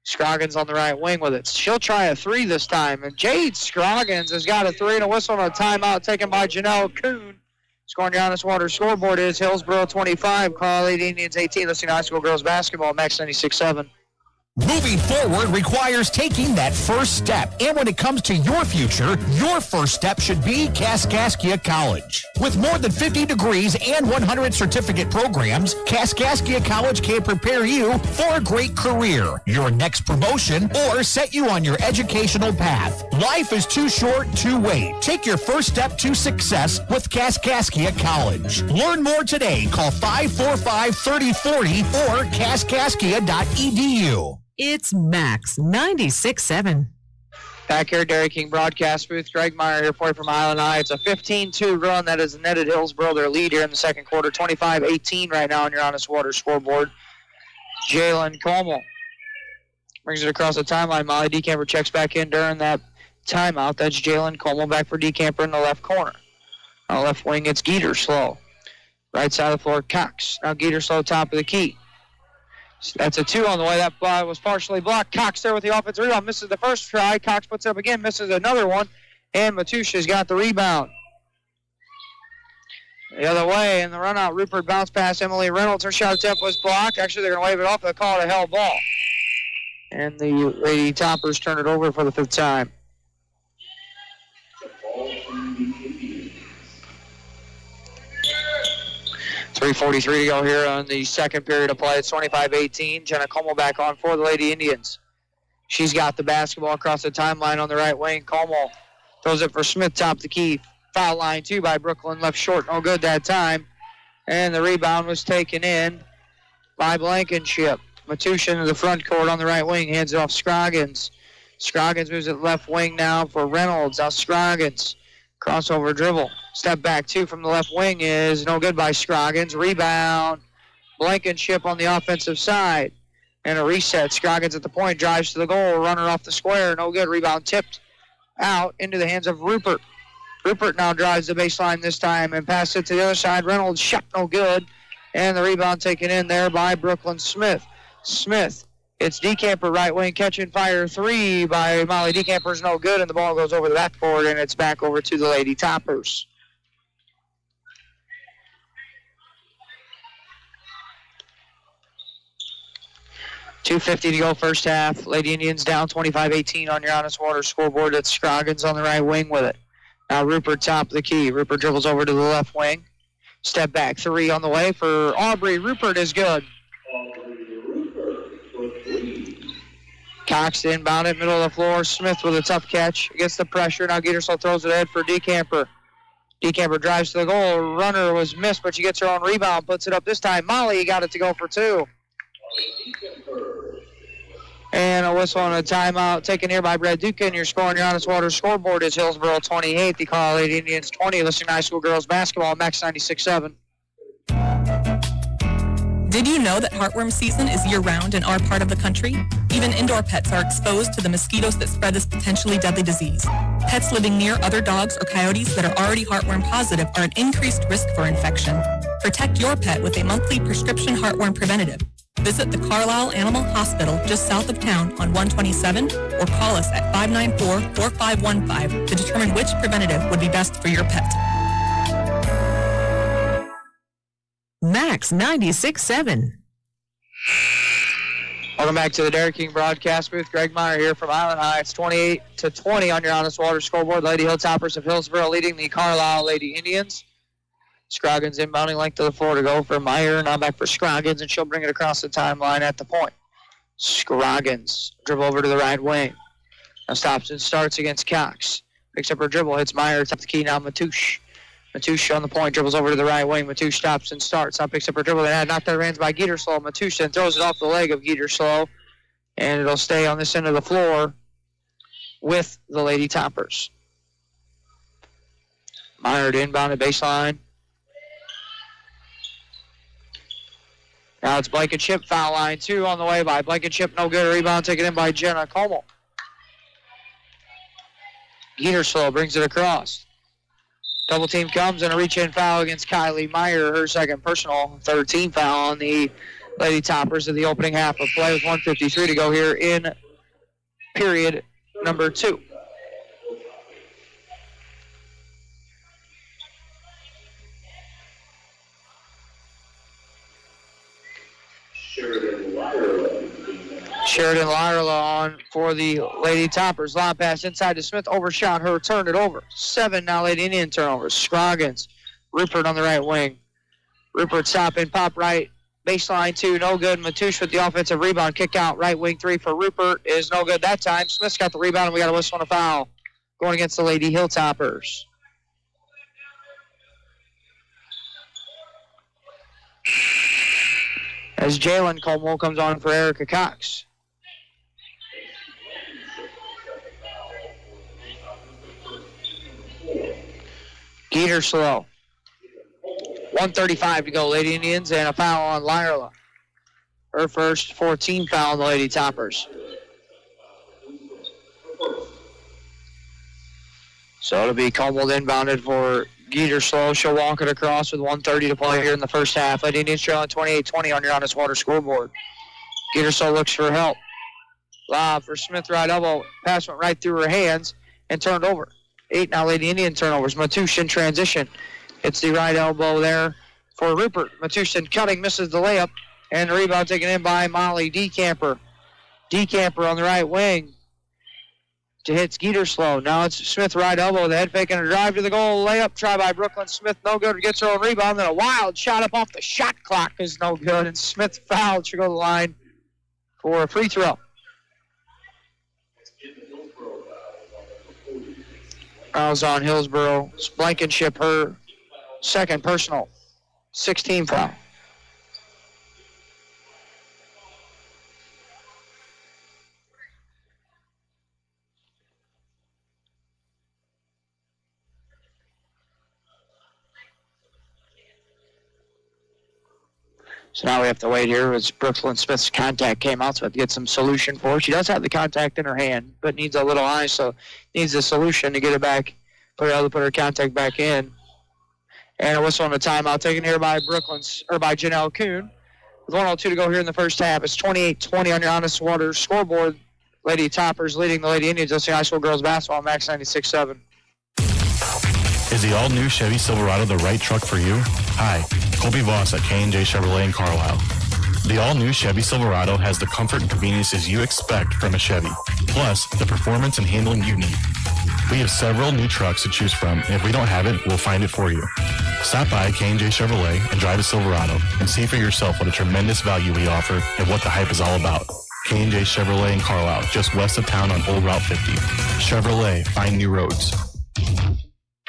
Scroggins on the right wing with it. She'll try a 3 this time. And Jade Scroggins has got a 3 and a whistle and a timeout taken by Janelle Kuhn. Scoring down this water scoreboard is Hillsborough 25, Carlyle Lady Indians 18. Listening to high school girls basketball, Max 96.7. Moving forward requires taking that first step. And when it comes to your future, your first step should be Kaskaskia College. With more than 50 degrees and 100 certificate programs, Kaskaskia College can prepare you for a great career, your next promotion, or set you on your educational path. Life is too short to wait. Take your first step to success with Kaskaskia College. Learn more today. Call 545-3040 or kaskaskia.edu. It's Max 96.7. Back here, Dairy King broadcast booth. Greg Meyer here for you from Highland High. It's a 15-2 run that has netted Hillsborough their lead here in the second quarter. 25-18 right now on your Honest Water scoreboard. Jalen Como brings it across the timeline. Molly Decamper checks back in during that timeout. That's Jalen Como back for Decamper in the left corner. On the left wing, it's Geterso. Right side of the floor, Cox. Now Geterso, top of the key. That's a 2 on the way. That was partially blocked. Cox there with the offensive rebound. Misses the first try. Cox puts it up again. Misses another one. And Matouche has got the rebound. The other way, and the run out, Rupert bounced past Emily Reynolds. Her shot attempt was blocked. Actually, they're going to wave it off. They'll call it a held ball. And the Lady Toppers turn it over for the 5th time. .3:43 to go here on the second period of play. It's 25-18. Jenna Como back on for the Lady Indians. She's got the basketball across the timeline on the right wing. Como throws it for Smith, top the key. Foul line 2 by Brooklyn, left short, no good that time. And the rebound was taken in by Blankenship. Matoush into the front court on the right wing, hands it off Scroggins. Scroggins moves it left wing now for Reynolds. Now Scroggins, crossover dribble. Step back 2 from the left wing is no good by Scroggins. Rebound, Blankenship on the offensive side. And a reset. Scroggins at the point, drives to the goal, runner off the square, no good. Rebound tipped out into the hands of Rupert. Rupert now drives the baseline this time and passes it to the other side. Reynolds shot no good. And the rebound taken in there by Brooklyn Smith. Smith, it's Decamper right wing, catch and fire 3 by Molly Decamper is no good, and the ball goes over the backboard, and it's back over to the Lady Toppers. .250 to go first half. Lady Indians down 25-18 on your Honest Water scoreboard. It's Scroggins on the right wing with it. Now Rupert top the key. Rupert dribbles over to the left wing. Step back 3 on the way for Aubrey. Rupert is good. Cox inbound it, middle of the floor. Smith with a tough catch against the pressure. Now Geterslow throws it ahead for Decamper. Decamper drives to the goal. Runner was missed, but she gets her own rebound. Puts it up this time. Molly got it to go for 2. And a whistle and a timeout taken here by Brad Duca. And your score on your Honest Water scoreboard is Hillsborough 28, the Carlyle Lady Indians 20. Listening to high school girls basketball, Max 96.7. Did you know that heartworm season is year-round in our part of the country? Even indoor pets are exposed to the mosquitoes that spread this potentially deadly disease. Pets living near other dogs or coyotes that are already heartworm positive are at increased risk for infection. Protect your pet with a monthly prescription heartworm preventative. Visit the Carlyle Animal Hospital just south of town on 127 or call us at 594-4515 to determine which preventative would be best for your pet. Max 96.7. Welcome back to the Dairy King broadcast booth. Greg Meyer here from Island High. It's 28-20 on your Honest Water scoreboard. Lady Hilltoppers of Hillsborough leading the Carlyle Lady Indians. Scroggins inbounding length of the floor to go for Meyer. Now back for Scroggins, and she'll bring it across the timeline at the point. Scroggins dribble over to the right wing. Now stops and starts against Cox. Picks up her dribble, hits Meyer, top the key, now Matoush. Matoush on the point, dribbles over to the right wing. Matoush stops and starts. Now picks up her dribble. Then knocked out of hands by Geterslow. Matoush then throws it off the leg of Geterslow, and it'll stay on this end of the floor with the Lady Toppers. Meyer to inbound at baseline. Now it's Blankenship, foul line 2 on the way by Blankenship. No good. Rebound taken in by Jenna Como. Geterslow brings it across. Double team comes and a reach-in foul against Kylie Meyer, her second personal, third team foul on the Lady Toppers of the opening half of play with 1:53 to go here in period number 2. Sheridan Lyra on for the Lady Toppers. Long pass inside to Smith. Overshot her. Turned it over. 7 now Lady Indian turnovers. Scroggins. Rupert on the right wing. Rupert stopping. Pop right. Baseline 2. No good. Matoush with the offensive rebound. Kick out. Right wing 3 for Rupert is no good that time. Smith's got the rebound, and we got a whistle and a foul going against the Lady Hilltoppers. As Jalen Como comes on for Erica Cox. Geterslow. 1:35 to go, Lady Indians, and a foul on Lyra. Her first 14 foul on the Lady Toppers. So it'll be Como inbounded for Geterslow. She'll walk it across with 1:30 to play here in the first half. Lady Indians trailing 28-20 on your Honest Water scoreboard. Geterslow looks for help. Lob for Smith, right elbow. Pass went right through her hands and turned over. 8 now Lady Indian turnovers. Matoush in transition. Hits the right elbow there for Rupert. Matushkin cutting, misses the layup. And the rebound taken in by Molly Decamper. Decamper on the right wing to hit Skeeterslow. Now it's Smith right elbow. The head fake and a drive to the goal. Layup try by Brooklyn Smith. No good. Gets her own rebound. Then a wild shot up off the shot clock is no good. And Smith fouled. She'll go to the line for a free throw. Fouls on Hillsborough. Blankenship, her second personal. 16 foul. So now we have to wait here as Brooklyn Smith's contact came out, so we have to get some solution for her. She does have the contact in her hand, but needs a little ice, so needs a solution to get it back, put her contact back in. And a whistle on the timeout taken here by by Janelle Kuhn. With 1:02 to go here in the first half. It's 28-20 on your Honest Water scoreboard. Lady Toppers leading the Lady Indians. That's the high school girls basketball, Max 96.7. Is the all-new Chevy Silverado the right truck for you? Hi, Colby Voss at K&J Chevrolet in Carlyle. The all-new Chevy Silverado has the comfort and conveniences you expect from a Chevy, plus the performance and handling you need. We have several new trucks to choose from, and if we don't have it, we'll find it for you. Stop by K&J Chevrolet and drive a Silverado and see for yourself what a tremendous value we offer and what the hype is all about. K&J Chevrolet in Carlyle, just west of town on Old Route 50. Chevrolet, find new roads.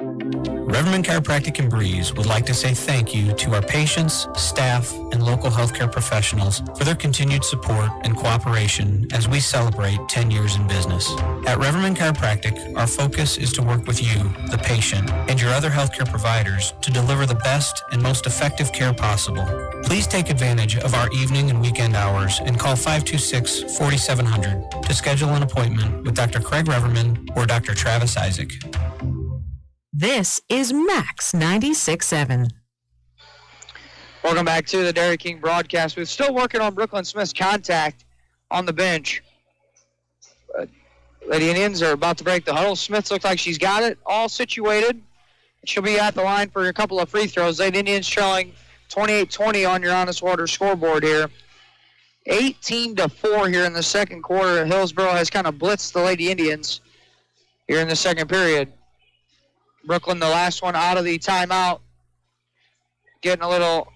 Reverman Chiropractic in Breeze would like to say thank you to our patients, staff, and local healthcare professionals for their continued support and cooperation as we celebrate 10 years in business. At Reverman Chiropractic, our focus is to work with you, the patient, and your other healthcare providers to deliver the best and most effective care possible. Please take advantage of our evening and weekend hours and call 526-4700 to schedule an appointment with Dr. Craig Reverman or Dr. Travis Isaac. This is Max 96.7. Welcome back to the Dairy King broadcast. We're still working on Brooklyn Smith's contact on the bench. Lady Indians are about to break the huddle. Smith looks like she's got it all situated. She'll be at the line for a couple of free throws. Lady Indians trailing 28-20 on your Honest Water scoreboard here. 18-4 here in the second quarter. Hillsborough has kind of blitzed the Lady Indians here in the second period. Brooklyn, the last one out of the timeout, getting a little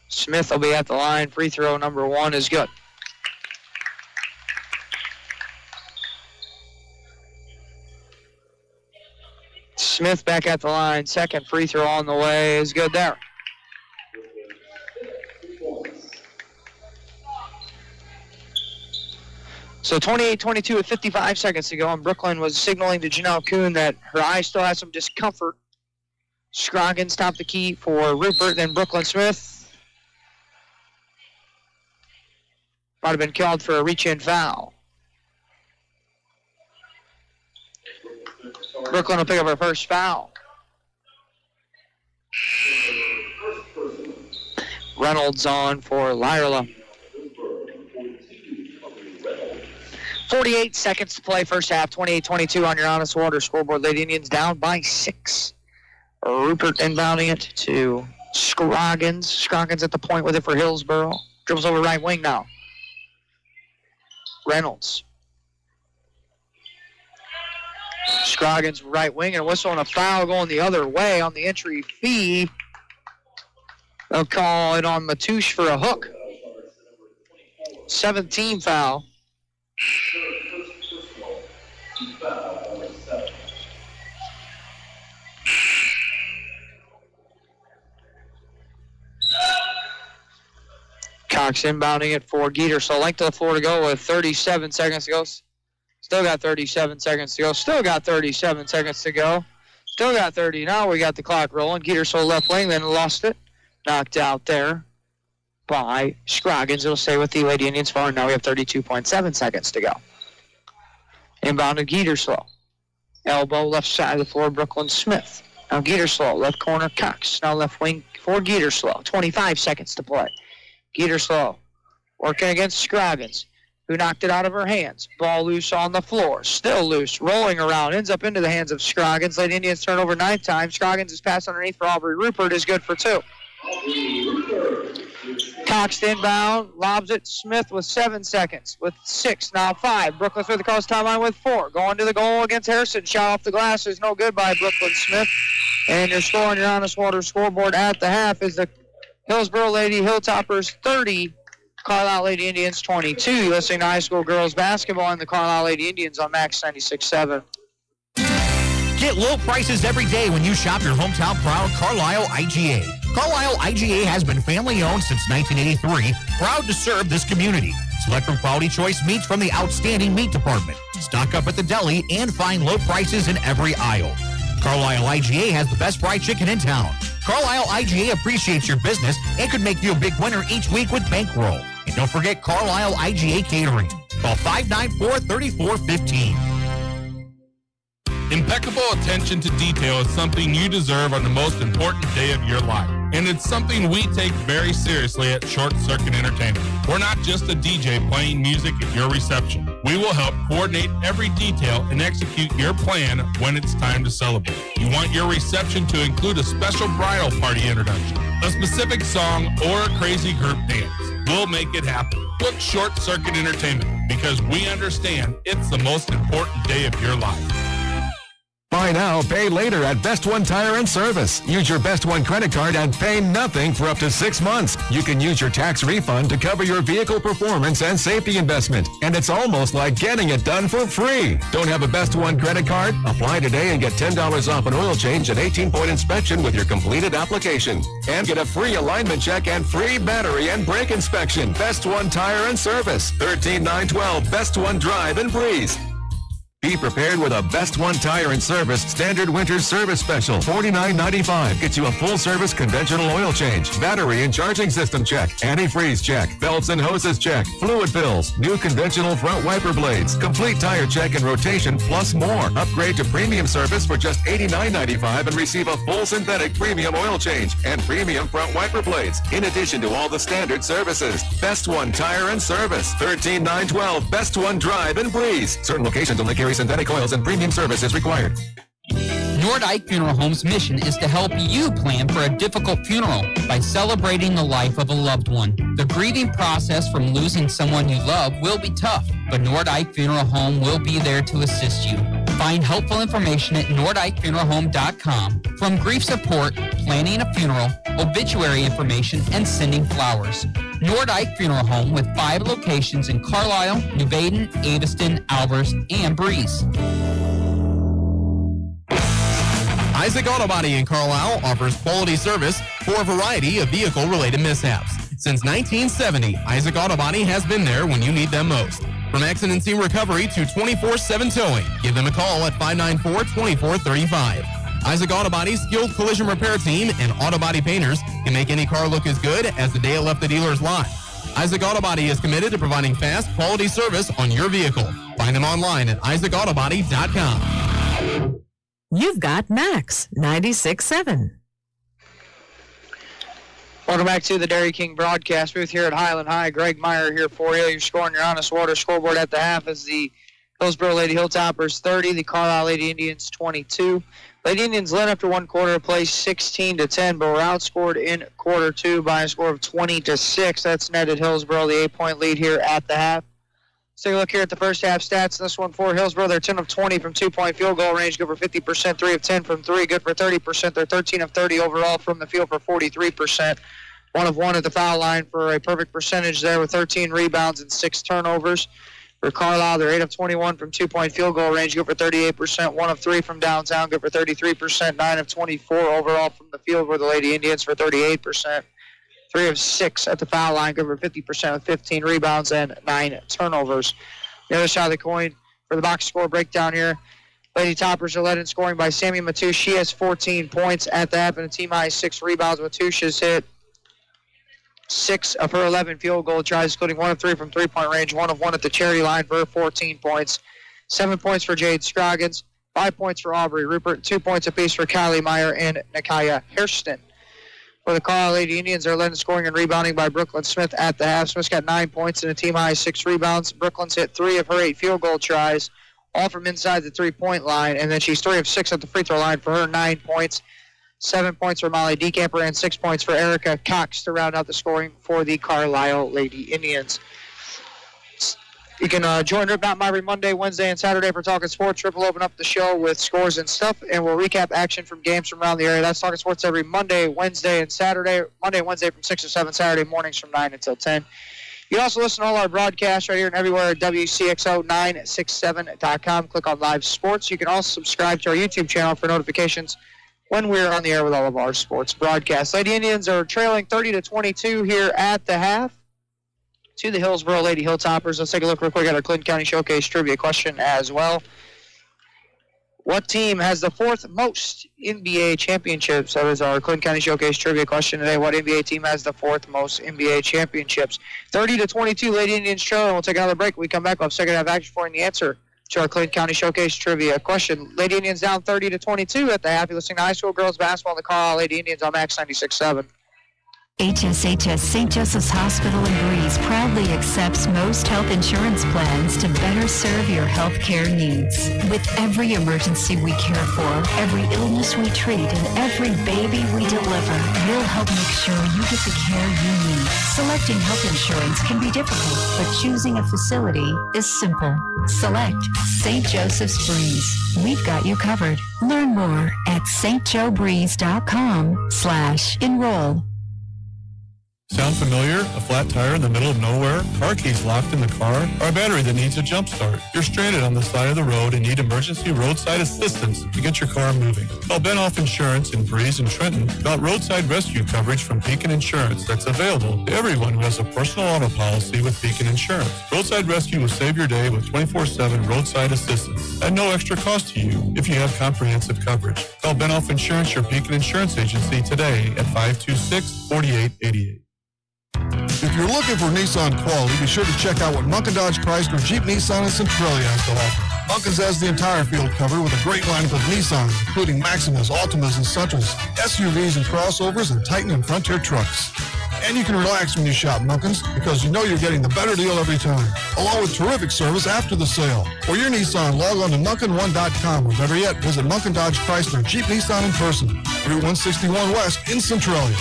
Smith will be at the line. Free throw number 1 is good. Smith back at the line. Second free throw on the way is good there. So 28-22 with 55 seconds to go, and Brooklyn was signaling to Janelle Kuhn that her eye still has some discomfort. Scroggins stopped the key for Rupert, then Brooklyn Smith. Might have been called for a reach-in foul. Brooklyn will pick up her first foul. Reynolds on for Lyra. 48 seconds to play first half, 28-22 on your Honest Water scoreboard. Lady Indians down by 6. Rupert inbounding it to Scroggins. Scroggins at the point with it for Hillsborough. Dribbles over right wing now. Reynolds. Scroggins right wing, and a whistle and a foul going the other way on the entry fee. They'll call it on Matouche for a hook. 17 foul. Cox inbounding it for Geeter. So length of the floor to go with 37 seconds to go. Still got 37 seconds to go. Still got 37 seconds to go. Still got 30. Now we got the clock rolling. Geeter so left wing, then lost it. Knocked out there by Scroggins. It'll stay with the Lady Indians for now. We have 32.7 seconds to go. Inbounded Geeterslow. Elbow left side of the floor, Brooklyn Smith. Now Geeterslow, left corner Cox. Now left wing for Geeterslow. 25 seconds to play. Geeterslow working against Scroggins, who knocked it out of her hands. Ball loose on the floor. Still loose, rolling around, ends up into the hands of Scroggins. Lady Indians turn over 9 times. Scroggins is passed underneath for Aubrey Rupert, is good for 2. Cox inbound, lobs it. Smith with 7 seconds, with 6, now 5. Brooklyn through the cross timeline with 4. Going to the goal against Harrison. Shot off the glass is no good by Brooklyn Smith. And your score on your Honest Water scoreboard at the half is the Hillsborough Lady Hilltoppers 30, Carlyle Lady Indians 22. You're listening to high school girls basketball and the Carlyle Lady Indians on Max 96.7. Get low prices every day when you shop your hometown proud Carlyle IGA. Carlyle IGA has been family-owned since 1983, proud to serve this community. Select from quality choice meats from the outstanding meat department. Stock up at the deli and find low prices in every aisle. Carlyle IGA has the best fried chicken in town. Carlyle IGA appreciates your business and could make you a big winner each week with bankroll. And don't forget Carlyle IGA Catering. Call 594-3415. Impeccable attention to detail is something you deserve on the most important day of your life. And it's something we take very seriously at Short Circuit Entertainment. We're not just a DJ playing music at your reception. We will help coordinate every detail and execute your plan when it's time to celebrate. You want your reception to include a special bridal party introduction, a specific song, or a crazy group dance. We'll make it happen. Book Short Circuit Entertainment because we understand it's the most important day of your life. Buy now, pay later at Best One Tire and Service. Use your Best One credit card and pay nothing for up to 6 months. You can use your tax refund to cover your vehicle performance and safety investment. And it's almost like getting it done for free. Don't have a Best One credit card? Apply today and get $10 off an oil change and 18-point inspection with your completed application. And get a free alignment check and free battery and brake inspection. Best One Tire and Service. 13912 Best One Drive in Breeze. Be prepared with a Best One Tire and Service Standard Winter Service Special. $49.95 gets you a full-service conventional oil change, battery and charging system check, antifreeze check, belts and hoses check, fluid fills, new conventional front wiper blades, complete tire check and rotation, plus more. Upgrade to premium service for just $89.95 and receive a full synthetic premium oil change and premium front wiper blades, in addition to all the standard services. Best One Tire and Service. 13912 Best One Drive in Breeze. Certain locations only carry synthetic oils and premium service is required. Nordyke Funeral Home's mission is to help you plan for a difficult funeral by celebrating the life of a loved one. The grieving process from losing someone you love will be tough, but Nordyke Funeral Home will be there to assist you. Find helpful information at NordikeFuneralHome.com, from grief support, planning a funeral, obituary information, and sending flowers. Nordyke Funeral Home with 5 locations in Carlyle, New Baden, Aveston, Albers, and Breeze. Isaac Auto Body in Carlyle offers quality service for a variety of vehicle-related mishaps. Since 1970, Isaac Auto Body has been there when you need them most. From accident scene recovery to 24/7 towing, give them a call at 594-2435. Isaac Auto Body's skilled collision repair team and auto body painters can make any car look as good as the day it left the dealer's lot. Isaac Auto Body is committed to providing fast, quality service on your vehicle. Find them online at isaacautobody.com. You've got Max 96.7. Welcome back to the Dairy King broadcast booth here at Highland High. Greg Meyer here for you. You're scoring your Honest Water scoreboard at the half as the Hillsborough Lady Hilltoppers 30, the Carlyle Lady Indians 22. Lady Indians led after one quarter of play 16-10, but were outscored in quarter two by a score of 20-6. That's netted Hillsborough the 8-point lead here at the half. Let's take a look here at the first half stats. This one for Hillsborough, they're 10 of 20 from 2-point field goal range, good for 50%, 3 of 10 from 3, good for 30%. They're 13 of 30 overall from the field for 43%. 1 of 1 at the foul line for a perfect percentage there with 13 rebounds and 6 turnovers. For Carlyle, they're 8 of 21 from 2-point field goal range, good for 38%. 1 of 3 from downtown, good for 33%. 9 of 24 overall from the field for the Lady Indians for 38%. 3 of 6 at the foul line, good for 50% with 15 rebounds and 9 turnovers. The other side of the coin for the box score breakdown here. Lady Toppers are led in scoring by Sammy Matouche. She has 14 points at the half and a team high 6 rebounds. Matouche has hit 6 of her 11 field goal tries, including 1 of 3 from 3-point range, 1 of 1 at the charity line for her 14 points. 7 points for Jade Scroggins, 5 points for Aubrey Rupert, 2 points apiece for Kylie Meyer and Nakaya Hairston. For the Carlyle Lady Indians, they're led in scoring and rebounding by Brooklyn Smith at the half. Smith's got 9 points and a team-high 6 rebounds. Brooklyn's hit 3 of her 8 field goal tries, all from inside the three-point line, and then she's 3 of 6 at the free throw line for her 9 points. 7 points for Molly Decamper and 6 points for Erica Cox to round out the scoring for the Carlyle Lady Indians. You can join Rip Not every Monday, Wednesday, and Saturday for Talking Sports. Rip will open up the show with scores and stuff, and we'll recap action from games from around the area. That's Talking Sports every Monday, Wednesday, and Saturday. Monday and Wednesday from 6 to 7, Saturday mornings from 9 until 10. You can also listen to all our broadcasts right here and everywhere at Wcxo967.com. Click on Live Sports. You can also subscribe to our YouTube channel for notifications when we're on the air with all of our sports broadcasts. Lady Indians are trailing 30-22 here at the half to the Hillsborough Lady Hilltoppers. Let's take a look real quick at our Clinton County Showcase trivia question as well. What team has the 4th most NBA championships? That is our Clinton County Showcase trivia question today. What NBA team has the 4th most NBA championships? 30-22, Lady Indians trailing. We'll take another break. When we come back, we'll have second half action for you in the answer to our Clinton County Showcase trivia question. Lady Indians down 30-22 at the half. You're listening to high school girls basketball in the Carlyle Lady Indians on Max 96.7. HSHS St. Joseph's Hospital in Breeze proudly accepts most health insurance plans to better serve your health care needs. With every emergency we care for, every illness we treat, and every baby we deliver, we'll help make sure you get the care you need. Selecting health insurance can be difficult, but choosing a facility is simple. Select St. Joseph's Breeze. We've got you covered. Learn more at stjoebreeze.com/enroll. Sound familiar? A flat tire in the middle of nowhere? Car keys locked in the car? Or a battery that needs a jump start? You're stranded on the side of the road and need emergency roadside assistance to get your car moving. Call Benoff Insurance in Breeze and Trenton about roadside rescue coverage from Beacon Insurance that's available to everyone who has a personal auto policy with Beacon Insurance. Roadside rescue will save your day with 24/7 roadside assistance at no extra cost to you if you have comprehensive coverage. Call Benoff Insurance, your Beacon Insurance agency, today at 526-4888. If you're looking for Nissan quality, be sure to check out what Munkin Dodge Chrysler Jeep Nissan and Centralia has to offer. Munkin's has the entire field covered with a great lineup of Nissans, including Maximas, Altimas, and Sentras, SUVs and crossovers, and Titan and Frontier trucks. And you can relax when you shop Munkin's because you know you're getting the better deal every time, along with terrific service after the sale. For your Nissan, log on to Munkin1.com, or better yet, visit Munkin Dodge Chrysler Jeep Nissan in person, Route 161 West in Centralia.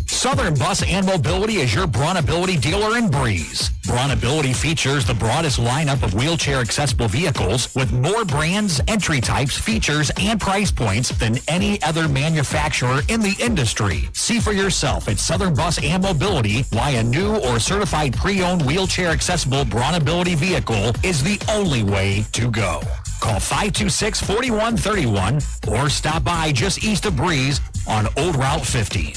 Southern Bus and Mobility is your Brawnability dealer in Breeze. Brawnability features the broadest lineup of wheelchair-accessible vehicles with more brands, entry types, features, and price points than any other manufacturer in the industry. See for yourself at Southern Bus and Mobility why a new or certified pre-owned wheelchair-accessible Brawnability vehicle is the only way to go. Call 526-4131 or stop by just east of Breeze on Old Route 50.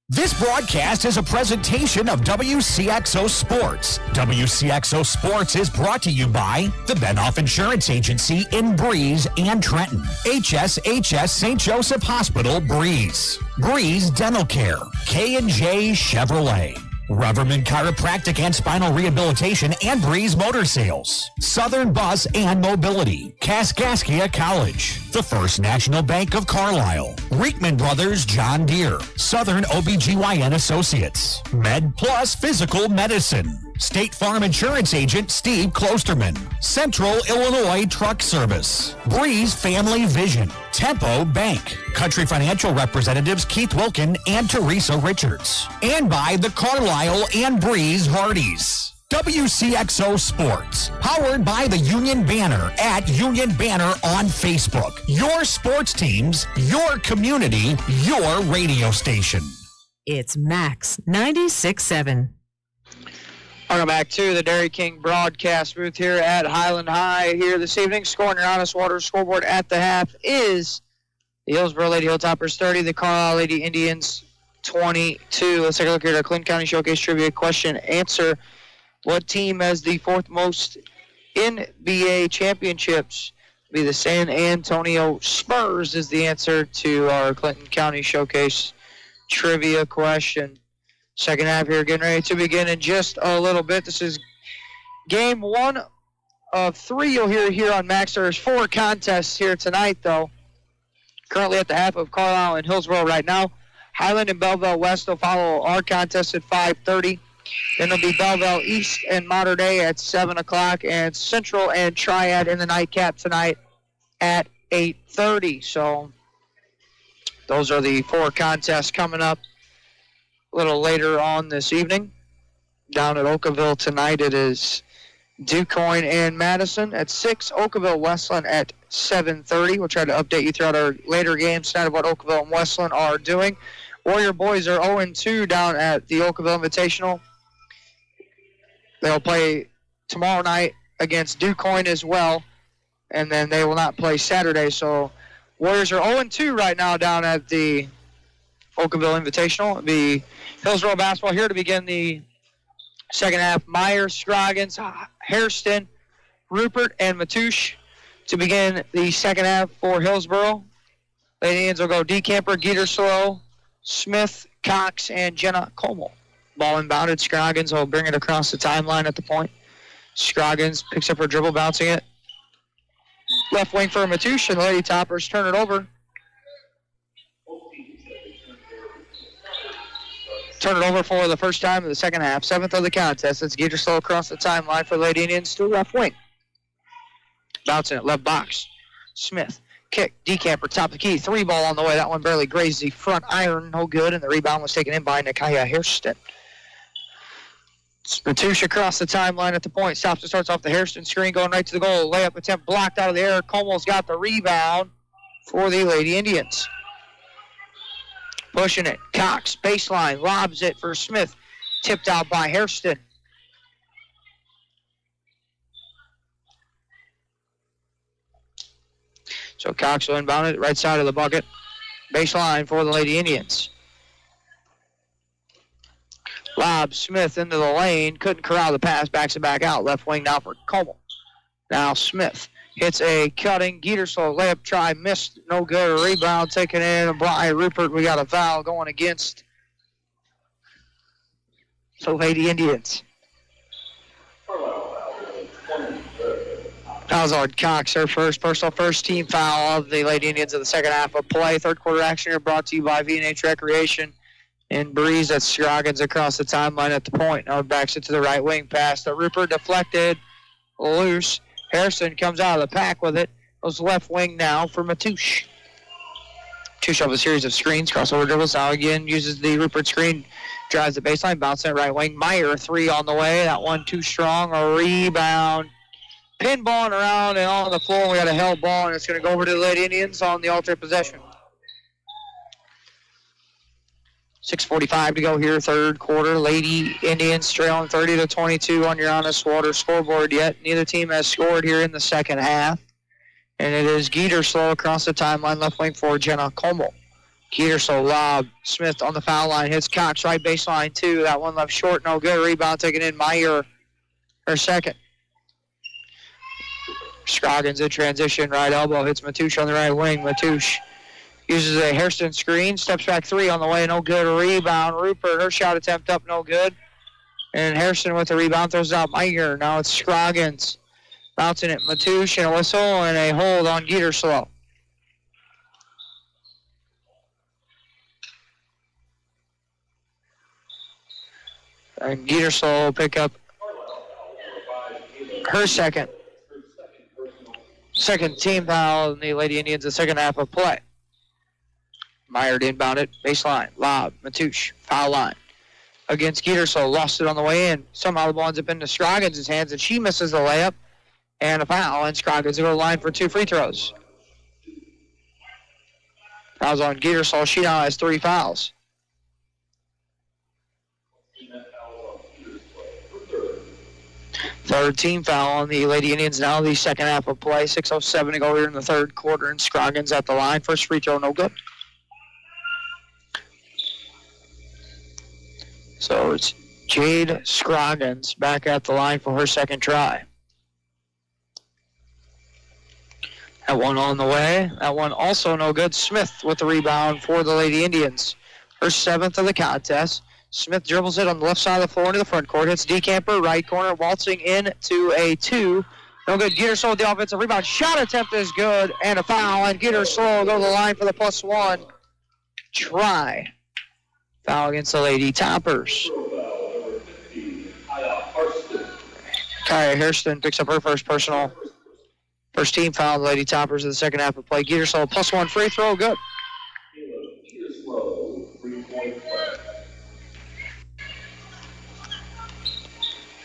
This broadcast is a presentation of Wcxo Sports. Wcxo Sports is brought to you by the Benoff Insurance Agency in Breeze and Trenton. HSHS St. Joseph Hospital, Breeze. Breeze Dental Care. K&J Chevrolet. Reverman Chiropractic and Spinal Rehabilitation and Breeze Motor Sales. Southern Bus and Mobility. Kaskaskia College. The First National Bank of Carlyle. Reekman Brothers John Deere. Southern OBGYN Associates. Med Plus Physical Medicine. State Farm Insurance Agent Steve Klosterman. Central Illinois Truck Service. Breeze Family Vision. Tempo Bank. Country Financial Representatives Keith Wilkin and Teresa Richards. And by the Carlyle and Breeze Hardys. WCXO Sports, powered by the Union Banner at Union Banner on Facebook. Your sports teams, your community, your radio station. It's Max 96.7. Welcome back to the Dairy King broadcast booth here at Highland High here this evening. Scoring your Honest Water scoreboard at the half is the Hillsborough Lady Hilltoppers 30, the Carlyle Lady Indians 22. Let's take a look here at our Clinton County Showcase Trivia question answer. What team has the 4th most NBA championships? Be the San Antonio Spurs is the answer to our Clinton County Showcase Trivia question. Second half here, getting ready to begin in just a little bit. This is game 1 of 3 you'll hear here on Max. There's 4 contests here tonight, though. currently at the half of Carlyle and Hillsborough right now. Highland and Belleville West will follow our contest at 5:30. Then it'll be Belleville East and Mater Dei at 7 o'clock, and Central and Triad in the nightcap tonight at 8:30. So those are the 4 contests coming up a little later on this evening. Down at Oakville tonight, it is DuQuoin and Madison at 6, Oakville Westland at 7:30. We'll try to update you throughout our later games tonight of what Oakville and Westland are doing. Warrior boys are 0-2 down at the Oakville Invitational. They'll play tomorrow night against DuQuoin as well, and then they will not play Saturday. So Warriors are 0-2 right now down at the Oakville Invitational. The Hillsborough basketball here to begin the second half. Meyer, Scroggins, Hairston, Rupert, and Matouche to begin the second half for Hillsborough. Lady Indians will go Decamper, Geterslow, Smith, Cox, and Jenna Como. Ball inbounded. Scroggins will bring it across the timeline at the point. Scroggins picks up her dribble, bouncing it. Left wing for Matouche, and the Lady Toppers turn it over. Turn it over for the first time in the second half. 7th of the contest. It's Geterslow across the timeline for Lady Indians to left wing. Bouncing it, left box. Smith, kick, Decamper, top of the key. 3 ball on the way. That one barely grazed the front iron. No good, and the rebound was taken in by Nakaya Hairston. Matouche across the timeline at the point. Stops and starts off the Hairston screen, going right to the goal. Layup attempt blocked out of the air. Como's got the rebound for the Lady Indians. Pushing it. Cox, baseline, lobs it for Smith. Tipped out by Hairston. So Cox will inbound it right side of the bucket. Baseline for the Lady Indians. Lob Smith into the lane. Couldn't corral the pass. Backs it back out. Left wing now for Como. Now Smith hits a cutting. Geterslow layup try. Missed. No good. A rebound taken in by Rupert. We got a foul going against the Lady Indians. Fouls on Cox, her first personal first team foul of the Lady Indians in the second half of play. Third quarter action here brought to you by V&H Recreation in Breeze. That's Scroggins across the timeline at the point. Now backs it to the right wing pass. The Rupert deflected, loose. Harrison comes out of the pack with it. Goes left wing now for Matouche. Matouche off a series of screens, crossover dribbles. Now again uses the Rupert screen, drives the baseline, bouncing it right wing. Meyer 3 on the way. That one too strong. A rebound. Pinballing around and on the floor. We got a held ball, and it's going to go over to the Lady Indians on the alternate possession. 6:45 to go here, third quarter. Lady Indians trailing 30-22 on your Honest Water scoreboard yet. Neither team has scored here in the second half. And it is Geterslow across the timeline, left wing for Jenna Como. Geterslow lob. Smith on the foul line, hits Cox right baseline 2. That one left short, no good. Rebound taken in. Meyer, her second. Scroggins in transition, right elbow, hits Matouche on the right wing. Matouche uses a Hairston screen, steps back 3 on the way, no good. Rebound, Rupert, her shot attempt up, no good. And Hairston with the rebound throws out Meyer. Now it's Scroggins bouncing it. Matouche and a whistle and a hold on Geterslow. And Geterslow will pick up her second team foul in the Lady Indians in the second half of play. Meyer inbound it, baseline, lob, Matouche, foul line. Against Geterslow, lost it on the way in. Somehow the ball ends up into Scroggins' hands, and she misses the layup. And a foul, and Scroggins will go to the line for 2 free throws. Fouls on Geterslow. She now has 3 fouls. Third team foul on the Lady Indians now, the second half of play. 6:07 to go here in the third quarter, and Scroggins at the line. First free throw, no good. So it's Jade Scroggins back at the line for her second try. That one on the way. That one also no good. Smith with the rebound for the Lady Indians. Her 7th of the contest. Smith dribbles it on the left side of the floor into the front court. Hits Decamper, right corner, waltzing in to a 2 No good. Geterslow with the offensive rebound. Shot attempt is good, and a foul, and Geterslow go to the line for the +1 try. Foul against the Lady Toppers. Kaya Hairston picks up her first personal. First team foul, the Lady Toppers in the second half of play. Geterslow +1 free throw, good.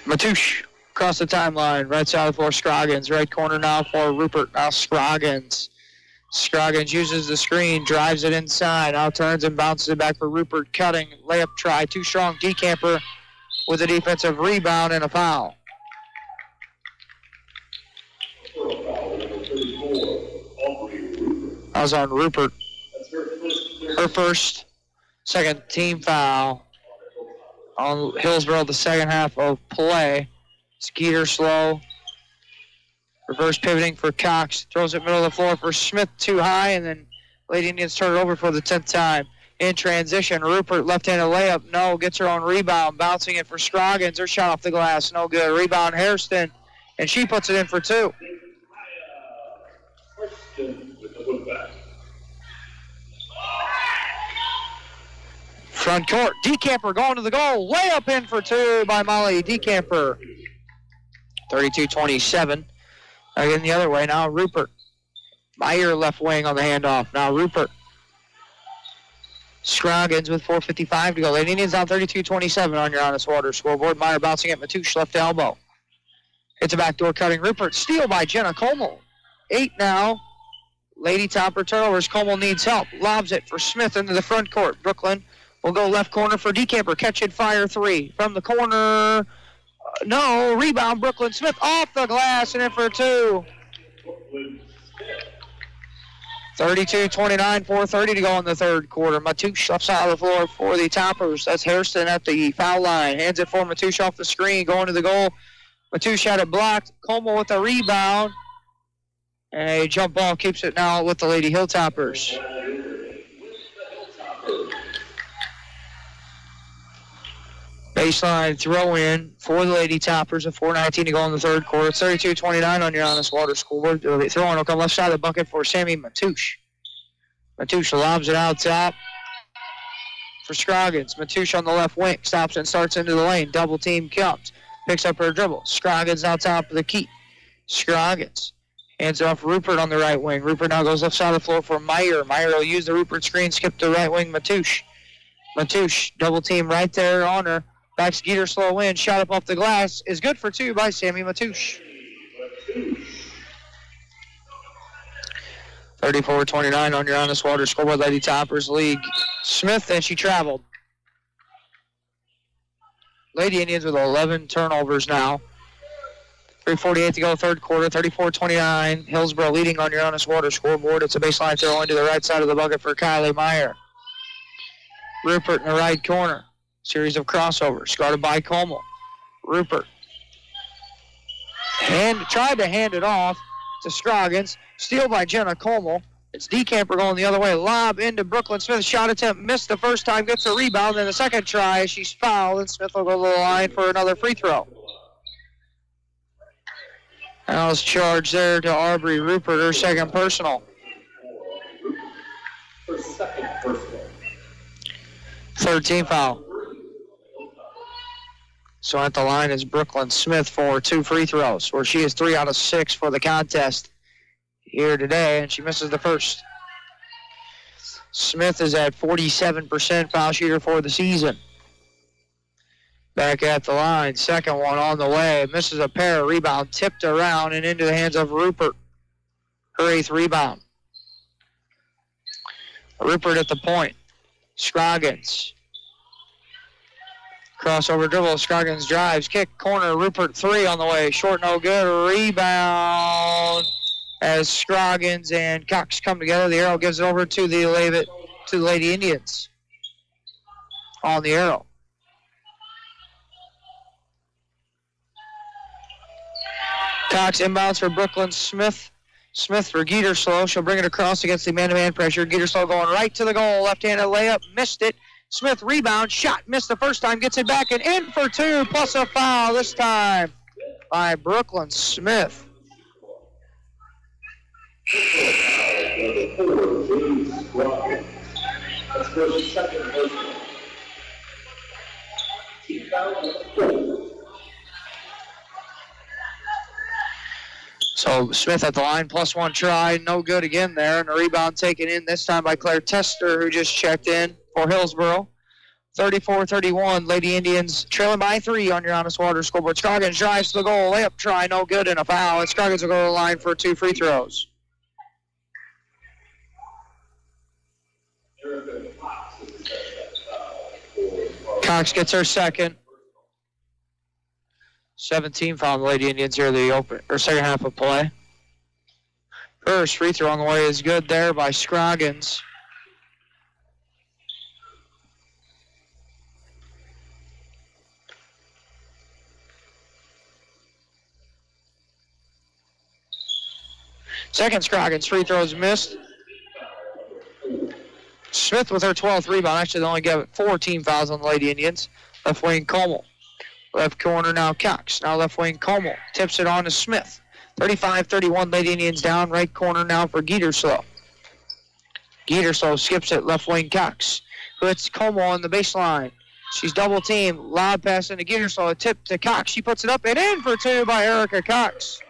Matouche across the timeline, right side of the floor, Scroggins. Right corner now for Rupert. Now Scroggins. Scroggins uses the screen, drives it inside, now turns and bounces it back for Rupert. Cutting, layup try, too strong. DeCamper with a defensive rebound and a foul. That was on Rupert. Her first, second team foul on Hillsborough, the second half of play. Skeeter slow. Reverse pivoting for Cox. Throws it middle of the floor for Smith, too high, and then Lady Indians turn it over for the 10th time. In transition, Rupert left-handed layup, no, gets her own rebound, bouncing it for Scroggins. Her shot off the glass, no good. Rebound Hairston, and she puts it in for 2. Front court, DeCamper going to the goal. Layup in for 2 by Molly DeCamper. 32-27. Again, the other way now, Rupert. Meyer left wing on the handoff. Now Rupert. Scroggins with 4:55 to go. Lady Indians down 32-27 on your Honest Water scoreboard. Meyer bouncing at Matouche, left elbow. Hits a backdoor cutting. Rupert, steal by Jenna Como. 8 now. Lady Topper turnovers. Como needs help. Lobs it for Smith into the front court. Brooklyn will go left corner for DeCamper. Catch it, fire 3. From the corner. No. Rebound, Brooklyn Smith off the glass and in for 2. 32-29, 4:30 to go in the third quarter. Matouche left side of the floor for the Toppers. That's Hairston at the foul line. Hands it for Matouche off the screen, going to the goal. Matouche had it blocked. Como with the rebound. And a jump ball keeps it now with the Lady Hilltoppers. Baseline throw in for the Lady Toppers at 4:19 to go in the third quarter. It's 32-29 on your Honest Water scoreboard. The throw in will come left side of the bucket for Sammy Matouche. Matouche lobs it out top for Scroggins. Matouche on the left wing. Stops and starts into the lane. Double team comes. Picks up her dribble. Scroggins out top of the key. Scroggins hands it off Rupert on the right wing. Rupert now goes left side of the floor for Meyer. Meyer will use the Rupert screen. Skip to right wing Matouche. Matouche double team right there on her. Back Skeeter slow in, shot up off the glass, is good for 2 by Sammy Matouche. 34-29 on your Honest Water scoreboard. Lady Toppers lead Smith, and she traveled. Lady Indians with 11 turnovers now. 3:48 to go, third quarter, 34-29. Hillsborough leading on your Honest Water scoreboard. It's a baseline throw into the right side of the bucket for Kylie Meyer. Rupert in the right corner. Series of crossovers, guarded by Como. Rupert. Tried to hand it off to Scroggins. Steal by Jenna Como. It's DeCamper going the other way. Lob into Brooklyn Smith. Shot attempt missed the first time. Gets a rebound. Then the second try, she's fouled, and Smith will go to the line for another free throw. Fouls charged there to Aubrey Rupert, her second personal. Third team foul. So at the line is Brooklyn Smith for 2 free throws, where she is 3 out of 6 for the contest here today, and she misses the first. Smith is at 47% foul shooter for the season. Back at the line, second one on the way. Misses a pair, rebound tipped around and into the hands of Rupert. Her 8th rebound. Rupert at the point. Scroggins. Crossover dribble, Scroggins drives, kick, corner, Rupert 3 on the way, short, no good, rebound as Scroggins and Cox come together. The arrow gives it over to the Lady Indians on the arrow. Cox inbounds for Brooklyn Smith. Smith for Geterslow. She'll bring it across against the man-to-man pressure. Geterslow going right to the goal, left-handed layup, missed it. Smith rebound, shot, missed the first time, gets it back and in for 2, plus a foul this time by Brooklyn Smith. So Smith at the line, +1 try, no good again there. And a rebound taken in this time by Claire Tester, who just checked in for Hillsborough. 34-31, Lady Indians trailing by 3 on your Honest Water scoreboard. Scroggins drives to the goal, layup try, no good, and a foul. And Scroggins will go to the line for 2 free throws. Cox gets her second. 17 foul on the Lady Indians here, the second half of play. First free throw on the way is good there by Scroggins. Second Scroggins free throw is missed. Smith with her 12th rebound. Actually, they only gave 4 team fouls on the Lady Indians. Left wing Como. Left corner now Cox. Now left wing Como. Tips it on to Smith. 35-31, Lady Indians down. Right corner now for Geterslow. Geterslow skips it. Left wing Cox. Puts Como on the baseline. She's double teamed. Loud pass into Geterslow. A tip to Cox. She puts it up and in for 2 by Erica Cox.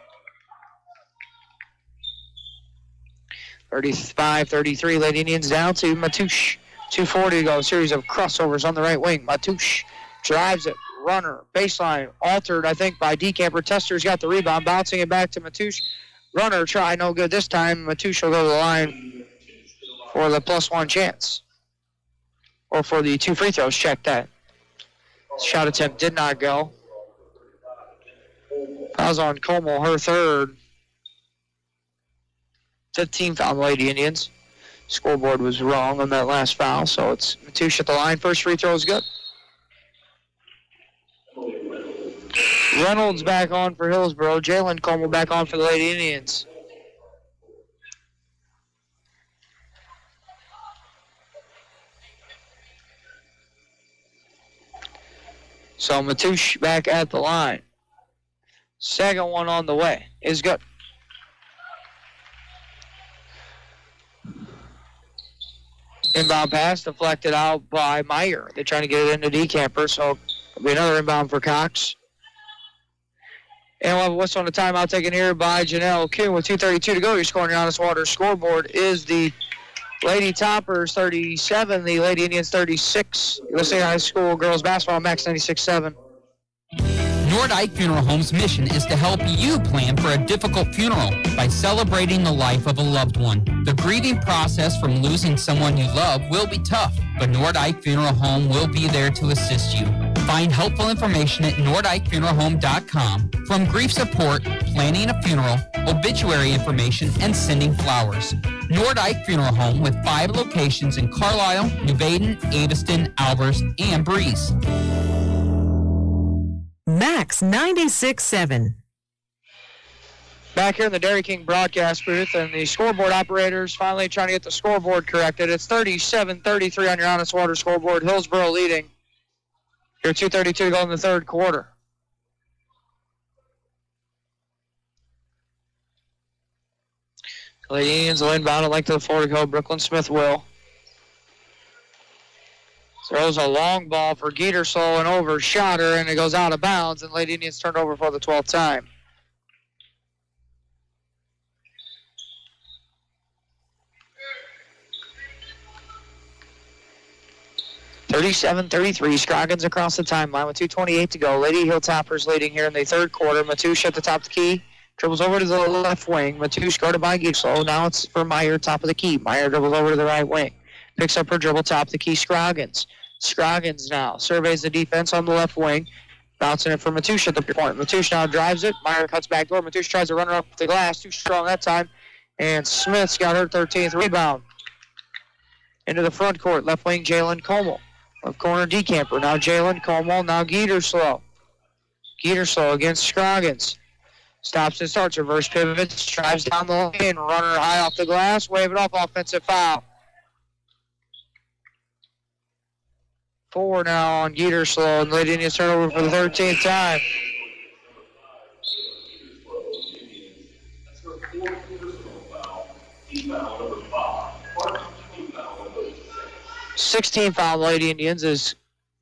35-33, Lady Indians down to Matouche. 2:40 to go. A series of crossovers on the right wing. Matouche drives it. Runner. Baseline. Altered, I think, by Decamper. Tester's got the rebound. Bouncing it back to Matouche. Runner try. No good this time. Matouche will go to the line for the +1 chance. Or for the 2 free throws. Check that. Shot attempt did not go. Fouls on Como, her third. 15 foul on the Lady Indians. Scoreboard was wrong on that last foul, so it's Matouche at the line. First free throw is good. Reynolds back on for Hillsborough. Jalen Como back on for the Lady Indians. So Matouche back at the line. Second one on the way is good. Inbound pass deflected out by Meyer. They're trying to get it into Decamper, so it'll be another inbound for Cox. And we'll have a whistle on the timeout taken here by Janelle Kuhn with 2:32 to go. Your scoring your Honest Water scoreboard is the Lady Toppers 37, the Lady Indians 36. Listening High School girls basketball, Max 96.7. Nordike Funeral Home's mission is to help you plan for a difficult funeral by celebrating the life of a loved one. The grieving process from losing someone you love will be tough, but Nordike Funeral Home will be there to assist you. Find helpful information at NordikeFuneralHome.com. From grief support, planning a funeral, obituary information, and sending flowers. Nordike Funeral Home with 5 locations in Carlyle, New Baden, Aveston, Albers, and Breeze. Max 96.7. Back here in the Dairy King broadcast booth, and the scoreboard operators finally trying to get the scoreboard corrected. It's 37-33 on your Honest Water scoreboard. Hillsborough leading. Here 2:32 to go in the third quarter. Lady Indians will inbound it like to the floor to go. Brooklyn Smith will. Throws a long ball for Geterslow and overshot her, and it goes out of bounds, and Lady Indians turned over for the 12th time. (37-33), Scroggins across the timeline with 2:28 to go. Lady Hilltoppers leading here in the third quarter. Matouche at the top of the key. Dribbles over to the left wing. Matouche guarded by Geterslow. Now it's for Meyer, top of the key. Meyer dribbles over to the right wing. Picks up her dribble, top of the key, Scroggins. Scroggins now surveys the defense on the left wing. Bouncing it for Matouche at the point. Matouche now drives it. Meyer cuts back door. Matouche tries to run her up the glass. Too strong that time. And Smith's got her 13th rebound. Into the front court. Left wing, Jalen Como. Left corner, Decamper. Now Jalen Como. Now Geterslow. Geterslow against Scroggins. Stops and starts. Reverse pivots. Drives down the lane. Runner high off the glass. Wave it off. Offensive foul. 4 now on Geterslow, and Lady Indians turn over for the 13th time. 16 foul Lady Indians as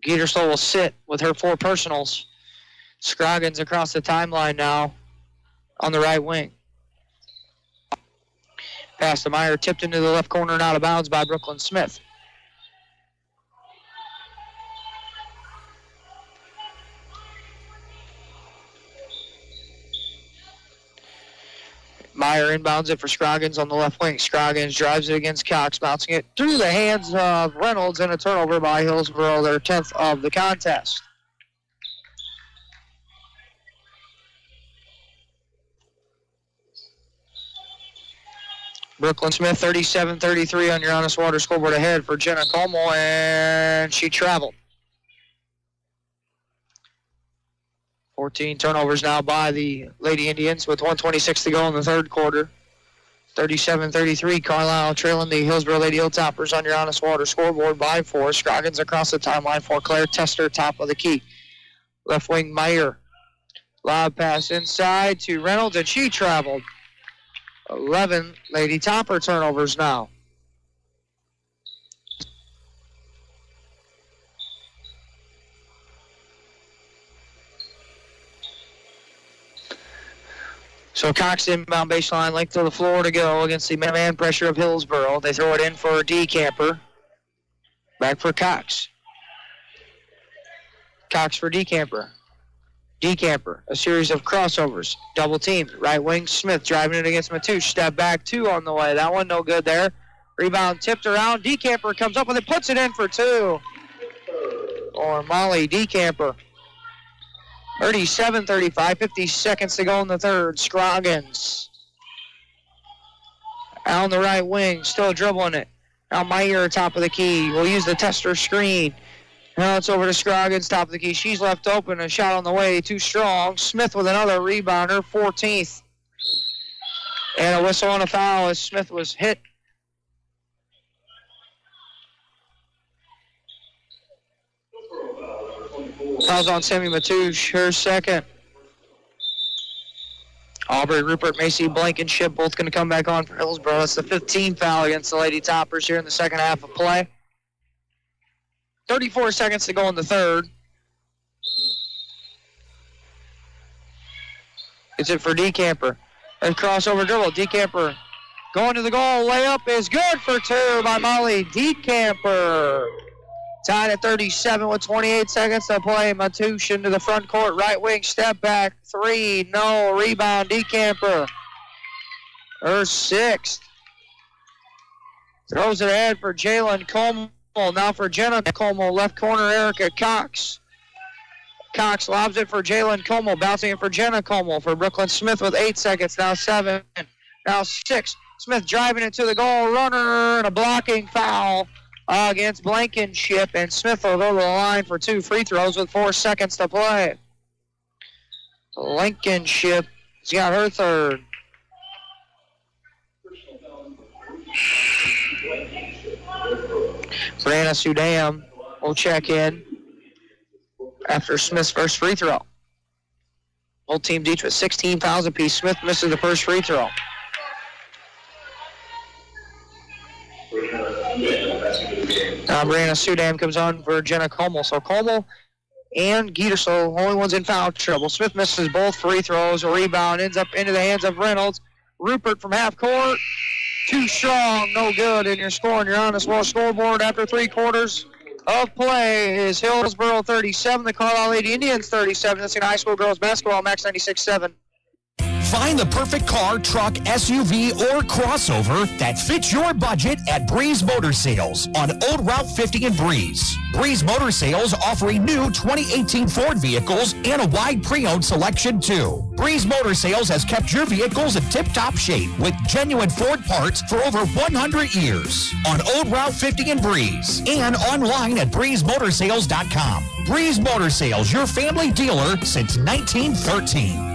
Geterslow will sit with her 4 personals. Scroggins across the timeline now on the right wing. Pass to Meyer, tipped into the left corner and out of bounds by Brooklyn Smith. Meyer inbounds it for Scroggins on the left wing. Scroggins drives it against Cox, bouncing it through the hands of Reynolds, and a turnover by Hillsborough, their 10th of the contest. Brooklyn Smith 37-33 on your Honest Water scoreboard ahead for Jenna Como, and she traveled. 14 turnovers now by the Lady Indians with 1:26 to go in the third quarter. 37-33, Carlyle trailing the Hillsborough Lady Hilltoppers on your Honest Water scoreboard by 4. Scroggins across the timeline for Claire Tester, top of the key. Left wing Meyer. Lob pass inside to Reynolds, and she traveled. 11 Lady Topper turnovers now. So Cox inbound baseline, length of the floor to go against the man pressure of Hillsborough. They throw it in for DeCamper. Back for Cox. Cox for DeCamper. DeCamper, a series of crossovers, double teamed. Right wing, Smith driving it against Matouche. Step back, 2 on the way. That one no good there. Rebound tipped around. DeCamper comes up with it, puts it in for 2. Or Molly DeCamper. 37-35, 50 seconds to go in the third. Scroggins. Out on the right wing, still dribbling it. Now Meyer, top of the key. We'll use the Tester screen. Now it's over to Scroggins, top of the key. She's left open, a shot on the way, too strong. Smith with another rebounder, 14th. And a whistle on a foul as Smith was hit. Foul's on Sammy Matouche, her second. Aubrey, Rupert, Macy, Blankenship, both going to come back on for Hillsborough. That's the 15th foul against the Lady Toppers here in the second half of play. 34 seconds to go in the third. It's it for DeCamper. A crossover dribble. DeCamper going to the goal. Layup is good for 2 by Molly DeCamper. Tied at 37 with 28 seconds to play. Matouche into the front court. Right wing step back. 3. No. Rebound. DeCamper. Her 6th. Throws it ahead for Jalen Como. Now for Jenna Como. Left corner, Erica Cox. Cox lobs it for Jalen Como. Bouncing it for Jenna Como for Brooklyn Smith with 8 seconds. Now 7. Now 6. Smith driving it to the goal. Runner and a blocking foul against Blankenship. And Smith will go to the line for 2 free throws with 4 seconds to play. Blankenship has got her third. Brianna Sudam will check in after Smith's first free throw. Both teams each with 16 fouls apiece. Smith misses the first free throw. Now Brianna Sudam comes on for Jenna Como. So Como and Geterslow, only ones in foul trouble. Smith misses both free throws. A rebound ends up into the hands of Reynolds. Rupert from half court. Too strong, no good, and you're scoring your Honest Water scoreboard after 3 quarters of play is Hillsborough 37, the Carlyle Lady Indians 37. This is high school girls basketball, Max 96.7. Find the perfect car, truck, SUV, or crossover that fits your budget at Breeze Motor Sales on Old Route 50 in Breeze. Breeze Motor Sales offering new 2018 Ford vehicles and a wide pre-owned selection too. Breeze Motor Sales has kept your vehicles in tip-top shape with genuine Ford parts for over 100 years on Old Route 50 in Breeze and online at breezemotorsales.com. Breeze Motor Sales, your family dealer since 1913.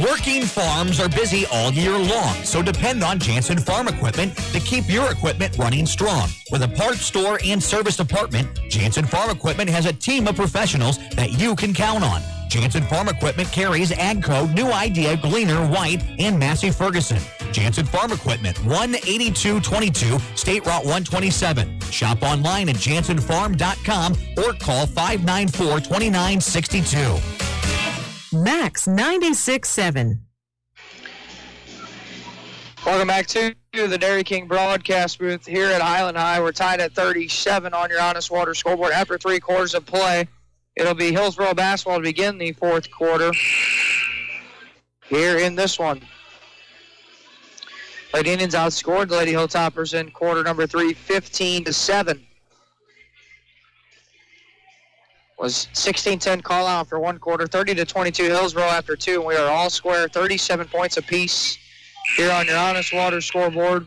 Working farms are busy all year long, so depend on Jansen Farm Equipment to keep your equipment running strong. With a parts store and service department, Jansen Farm Equipment has a team of professionals that you can count on. Jansen Farm Equipment carries AGCO, New Idea, Gleaner, White, and Massey Ferguson. Jansen Farm Equipment, 18222 State Route 127. Shop online at jansenfarm.com or call 594-2962. Max 96.7. Welcome back to the Dairy King broadcast booth here at Highland High. We're tied at 37 on your Honest Water scoreboard after 3 quarters of play. It'll be Hillsborough basketball to begin the 4th quarter here in this one. Lady Indians outscored the Lady Hilltoppers in quarter number 3, 15-7. Was 16-10 Carlyle for 1 quarter, 30-22 Hillsborough after 2, and we are all square, 37 points apiece here on your Honest Water scoreboard.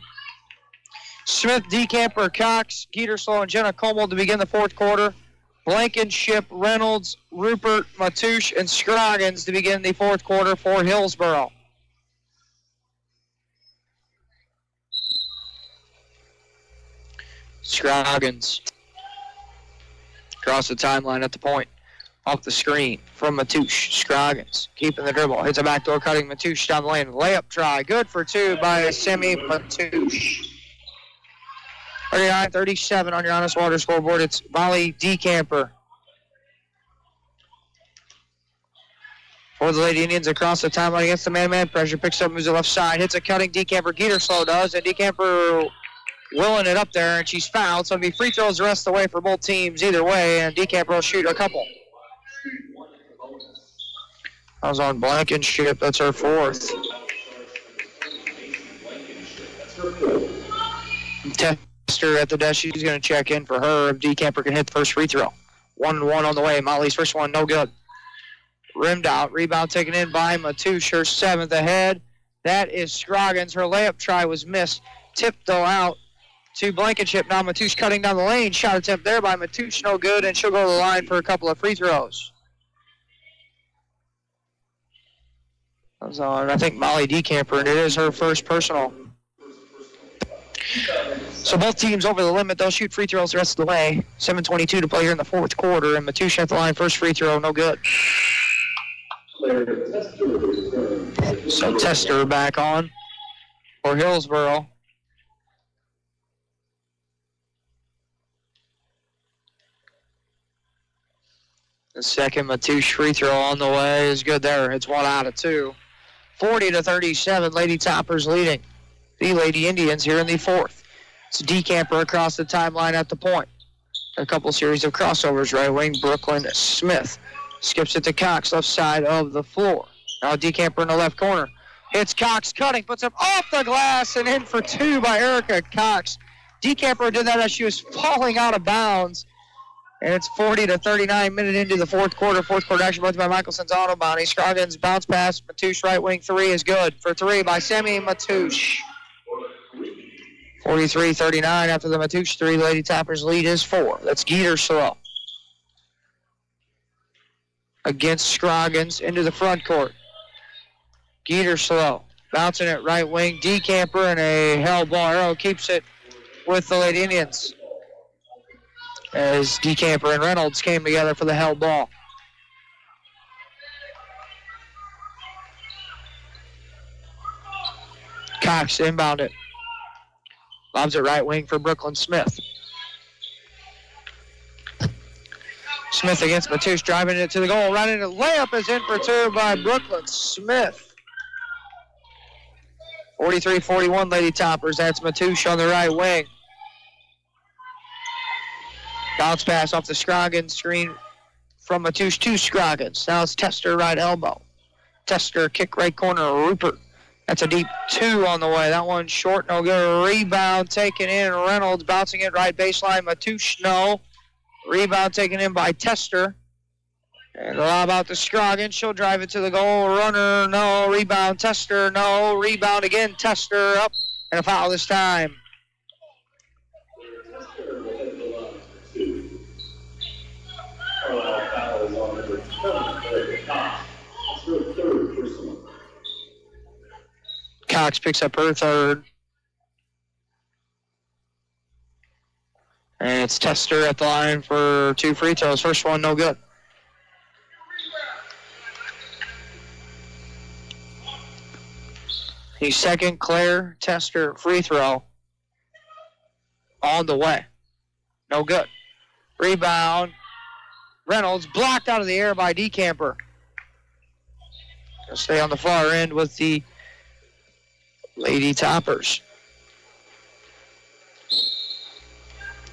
Smith, Decamper, Cox, Geterslow, and Jenna Como to begin the 4th quarter. Blankenship, Reynolds, Rupert, Matouche, and Scroggins to begin the 4th quarter for Hillsborough. Scroggins across the timeline at the point. Off the screen from Matouche. Scroggins keeping the dribble. Hits a backdoor cutting. Matouche down the lane. Layup try. Good for 2 by Semi Matouche. 39-37 on your Honest Water scoreboard. It's Molly Decamper for the Lady Indians across the timeline against the man-man pressure. Picks up, moves to the left side. Hits a cutting. Decamper. Geterslow does. And Decamper willing it up there, and she's fouled. So it'll be free throws the rest of the way for both teams either way, and Decamper will shoot a couple. I was on Blankenship. That's her 4th. Tester at the desk. She's going to check in for her if Decamper can hit the first free throw. 1-1 on the way. Molly's first one, no good. Rimmed out. Rebound taken in by Matouche. Her 7th ahead. That is Scroggins. Her layup try was missed. Tipped, though, out to Blankenship. Now Matouche cutting down the lane. Shot attempt there by Matouche. No good, and she'll go to the line for a couple of free throws. I think Molly Decamper, and it is her first personal. So both teams over the limit. They'll shoot free throws the rest of the way. 7:22 to play here in the 4th quarter, and Matouche at the line. First free throw, no good. So Tester back on for Hillsborough. The second Matouche free throw on the way is good there. It's 1 out of 2. 40-37, Lady Toppers leading the Lady Indians here in the 4th. It's Decamper across the timeline at the point. A couple series of crossovers, right wing, Brooklyn Smith. Skips it to Cox, left side of the floor. Now Decamper in the left corner. Hits Cox, cutting, puts him off the glass, and in for 2 by Erica Cox. Decamper did that as she was falling out of bounds. And it's 40-39, minute into the 4th quarter. 4th quarter action brought by Michelson's Auto Body. Scroggins bounce pass. Matouche right wing 3 is good for 3 by Semi Matouche. 43-39 after the Matouche 3. Lady Toppers lead is 4. That's Geterslow against Scroggins into the front court. Geterslow bouncing it right wing. Decamper and a hell ball. Arrow keeps it with the Lady Indians as Decamper and Reynolds came together for the held ball. Cox inbound it. Lobs it right wing for Brooklyn Smith. Smith against Matouche, driving it to the goal. Right into layup is in for 2 by Brooklyn Smith. 43-41 Lady Toppers. That's Matouche on the right wing. Bounce pass off the Scroggins screen from Matouche to Scroggins. Now it's Tester right elbow. Tester kick right corner, Rupert. That's a deep 2 on the way. That one short, no good. Rebound taken in. Reynolds bouncing it right baseline. Matouche, no. Rebound taken in by Tester. And the lob out to Scroggins. She'll drive it to the goal. Runner, no. Rebound, Tester, no. Rebound again, Tester up. And a foul this time. Cox picks up her 3rd. And it's Tester at the line for 2 free throws. First one, no good. The second Claire Tester free throw on the way. No good. Rebound. Reynolds blocked out of the air by DeCamper. Gonna stay on the far end with the Lady Toppers.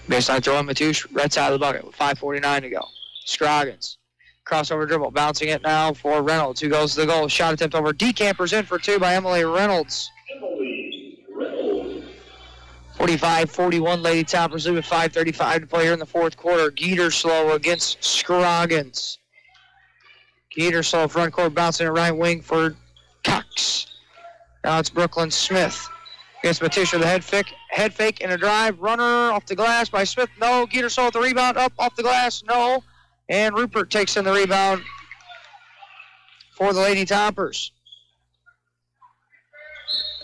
Baseline throw in Matouche, right side of the bucket with 5:49 to go. Scroggins. Crossover dribble, bouncing it now for Reynolds, who goes to the goal. Shot attempt over. DeCamper's in for two by Emily Reynolds. 45-41, Lady Toppers lead with 5:35 to play here in the fourth quarter. Geterslow against Scroggins. Geterslow front court, bouncing it right wing for Cox. Now it's Brooklyn Smith against Matouche with a head fake and a drive. Runner off the glass by Smith. No. Geterslow with the rebound. Up off the glass. No. And Rupert takes in the rebound for the Lady Toppers.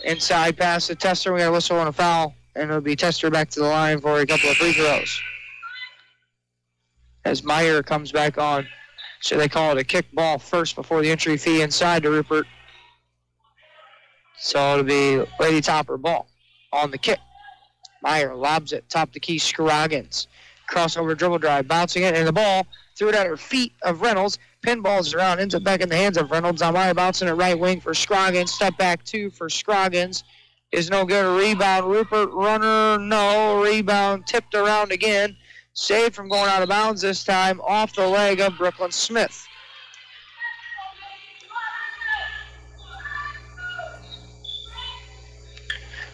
Inside pass to Tester. We got a whistle on a foul. And it'll be Tester back to the line for a couple of free throws. As Meyer comes back on. So they call it a kick ball first before the entry fee inside to Rupert. So it'll be Lady Topper ball on the kick. Meyer lobs it, top the key, Scroggins. Crossover dribble drive, bouncing it, and the ball threw it at her feet of Reynolds. Pinballs around, ends up back in the hands of Reynolds. Now Meyer bouncing it right wing for Scroggins. Step back two for Scroggins. Is no good. A rebound. Rupert, runner, no. Rebound tipped around again. Saved from going out of bounds this time off the leg of Brooklyn Smith.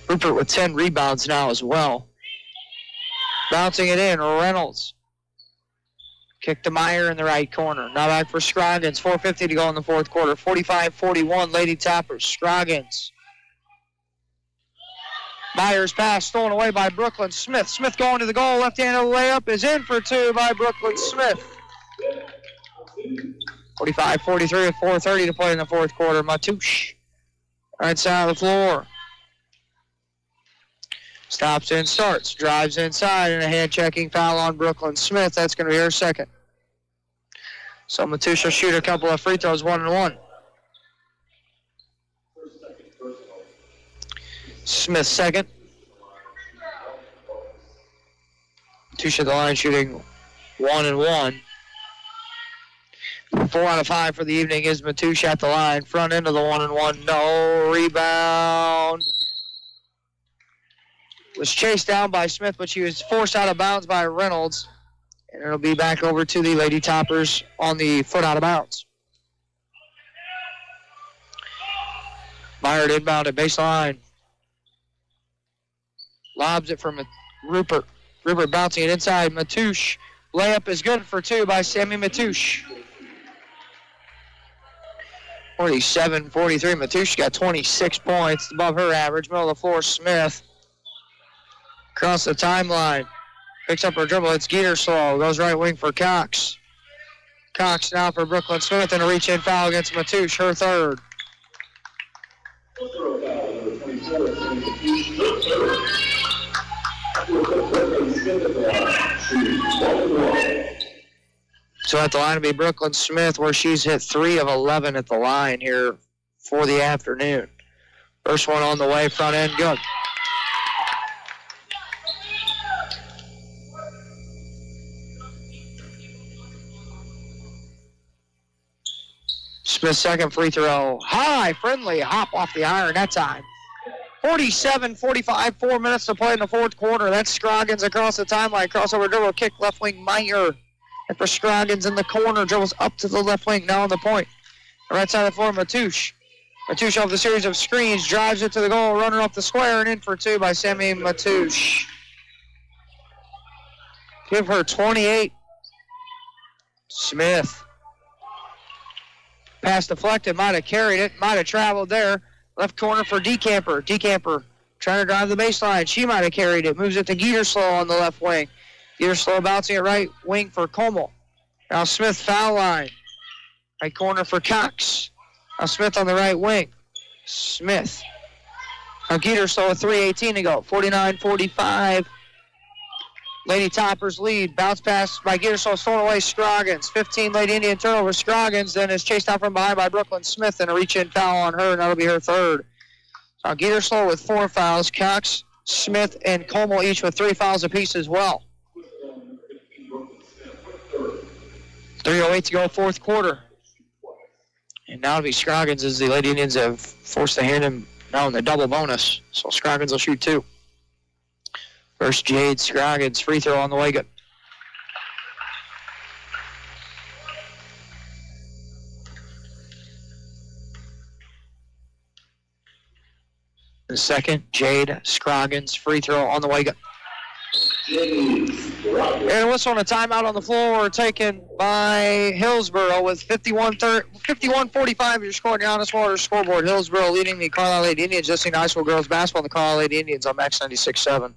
Rupert with 10 rebounds now as well. Bouncing it in, Reynolds. Kick to Meyer in the right corner. Now back for Scroggins. 4:50 to go in the fourth quarter. 45-41, Lady Toppers. Scroggins. Meyer's pass stolen away by Brooklyn Smith. Smith going to the goal. Left-handed layup is in for two by Brooklyn Smith. 45-43 with 4:30 to play in the fourth quarter. Matouche. Right side of the floor. Stops and starts. Drives inside and a hand-checking foul on Brooklyn Smith. That's going to be her second. So Matouche will shoot a couple of free throws, 1-1. Smith second. Matouche at the line shooting 1-1. 4 out of 5 for the evening is Matouche at the line. Front end of the 1-1. No. Rebound. Was chased down by Smith, but she was forced out of bounds by Reynolds. And it'll be back over to the Lady Toppers on the foot out of bounds. Meyer inbound at baseline. Lobs it from Rupert. Rupert bouncing it inside. Matouche. Layup is good for two by Sammy Matouche. 47-43. Matouche got 26 points above her average. Middle of the floor, Smith. Across the timeline. Picks up her dribble. It's Geterslow. Goes right wing for Cox. Cox now for Brooklyn Smith and a reach-in foul against Matouche, her third. So at the line will be Brooklyn Smith, where she's hit 3 of 11 at the line here for the afternoon. First one on the way, front end, good. Smith's second free throw. High, friendly, hop off the iron that time. 47-45, 4 minutes to play in the fourth quarter. That's Scroggins across the timeline. Crossover dribble, kick left wing, Meyer. And for Scroggins in the corner, dribbles up to the left wing, now on the point. Right side of the floor, Matouche. Matouche off the series of screens, drives it to the goal, runner off the square, and in for two by Sammy Matouche. Give her 28. Smith. Pass deflected, might have carried it, might have traveled there. Left corner for DeCamper. DeCamper trying to drive the baseline. She might have carried it. Moves it to Geterslow on the left wing. Geterslow bouncing it right wing for Como. Now Smith foul line. Right corner for Cox. Now Smith on the right wing. Smith. Now Geterslow with 3:18 to go. 49-45. Lady Toppers lead. Bounce pass by Geterslow, stolen away. Scroggins. 15 Lady Indian turnover. Scroggins then is chased out from behind by Brooklyn Smith and a reach-in foul on her, and that'll be her third. Now Geterslow with 4 fouls. Cox, Smith, and Como each with 3 fouls apiece as well. 3:08 to go, fourth quarter. And now it'll be Scroggins as the Lady Indians have forced the hand him now in the double bonus. So Scroggins will shoot 2. First Jade Scroggins, free throw on the way. Good. The second, Jade Scroggins, free throw on the way. Good. And a whistle and a timeout on the floor taken by Hillsborough with 51-45 your score on your Honest Water scoreboard. Hillsborough leading the Carlyle Lady Indians. Just seen high school girls basketball and the Carlyle Lady Indians on Max 96.7.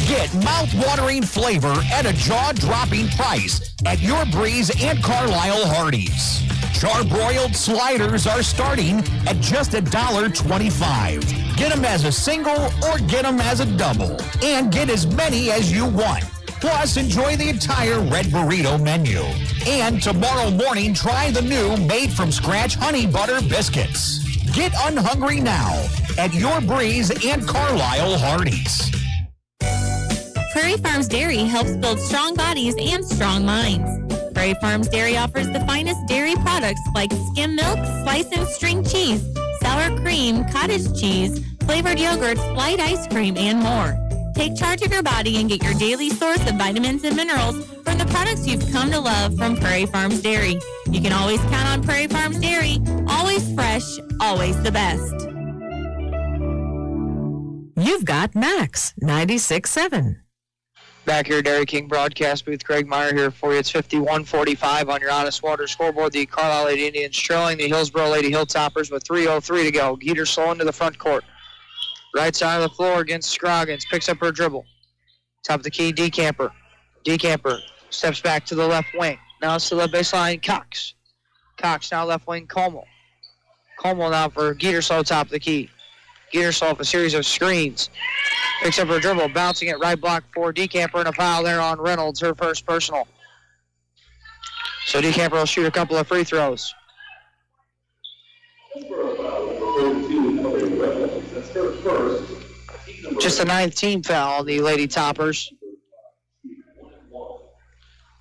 Get mouth-watering flavor at a jaw-dropping price at Your Breeze and Carlyle Hardee's. Charbroiled sliders are starting at just $1.25. Get them as a single or get them as a double. And get as many as you want. Plus, enjoy the entire Red Burrito menu. And tomorrow morning, try the new made-from-scratch honey butter biscuits. Get unhungry now at Your Breeze and Carlyle Hardee's. Prairie Farms Dairy helps build strong bodies and strong minds. Prairie Farms Dairy offers the finest dairy products like skim milk, slice and string cheese, sour cream, cottage cheese, flavored yogurts, light ice cream, and more. Take charge of your body and get your daily source of vitamins and minerals from the products you've come to love from Prairie Farms Dairy. You can always count on Prairie Farms Dairy. Always fresh, always the best. You've got Max 96.7. Back here, Dairy King broadcast booth. Greg Meyer here for you. It's 51-45 on your Honest Water scoreboard. The Carlyle Lady Indians trailing the Hillsborough Lady Hilltoppers with 3:03 to go. Geterslow into the front court. Right side of the floor against Scroggins. Picks up her dribble. Top of the key, Decamper. Decamper steps back to the left wing. Now it's to the baseline, Cox. Cox now left wing, Como. Como now for Geterslow, top of the key. Geterslow off a series of screens. Picks up her dribble, bouncing it right block for Decamper, and a foul there on Reynolds, her first personal. So Decamper will shoot a couple of free throws. Just a 9th team foul on the Lady Toppers.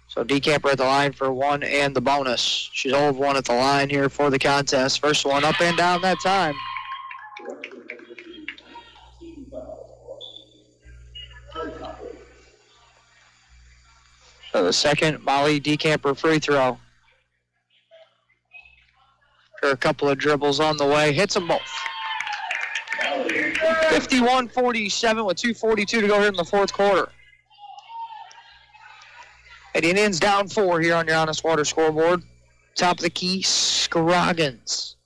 So Decamper at the line for 1 and the bonus. She's 0 of 1 at the line here for the contest. First one up and down that time. So the second Molly Decamper free throw. Her a couple of dribbles on the way. Hits them both. 51-47 with 2:42 to go here in the fourth quarter. And the Indians down 4 here on your Honest Water scoreboard. Top of the key, Scroggins.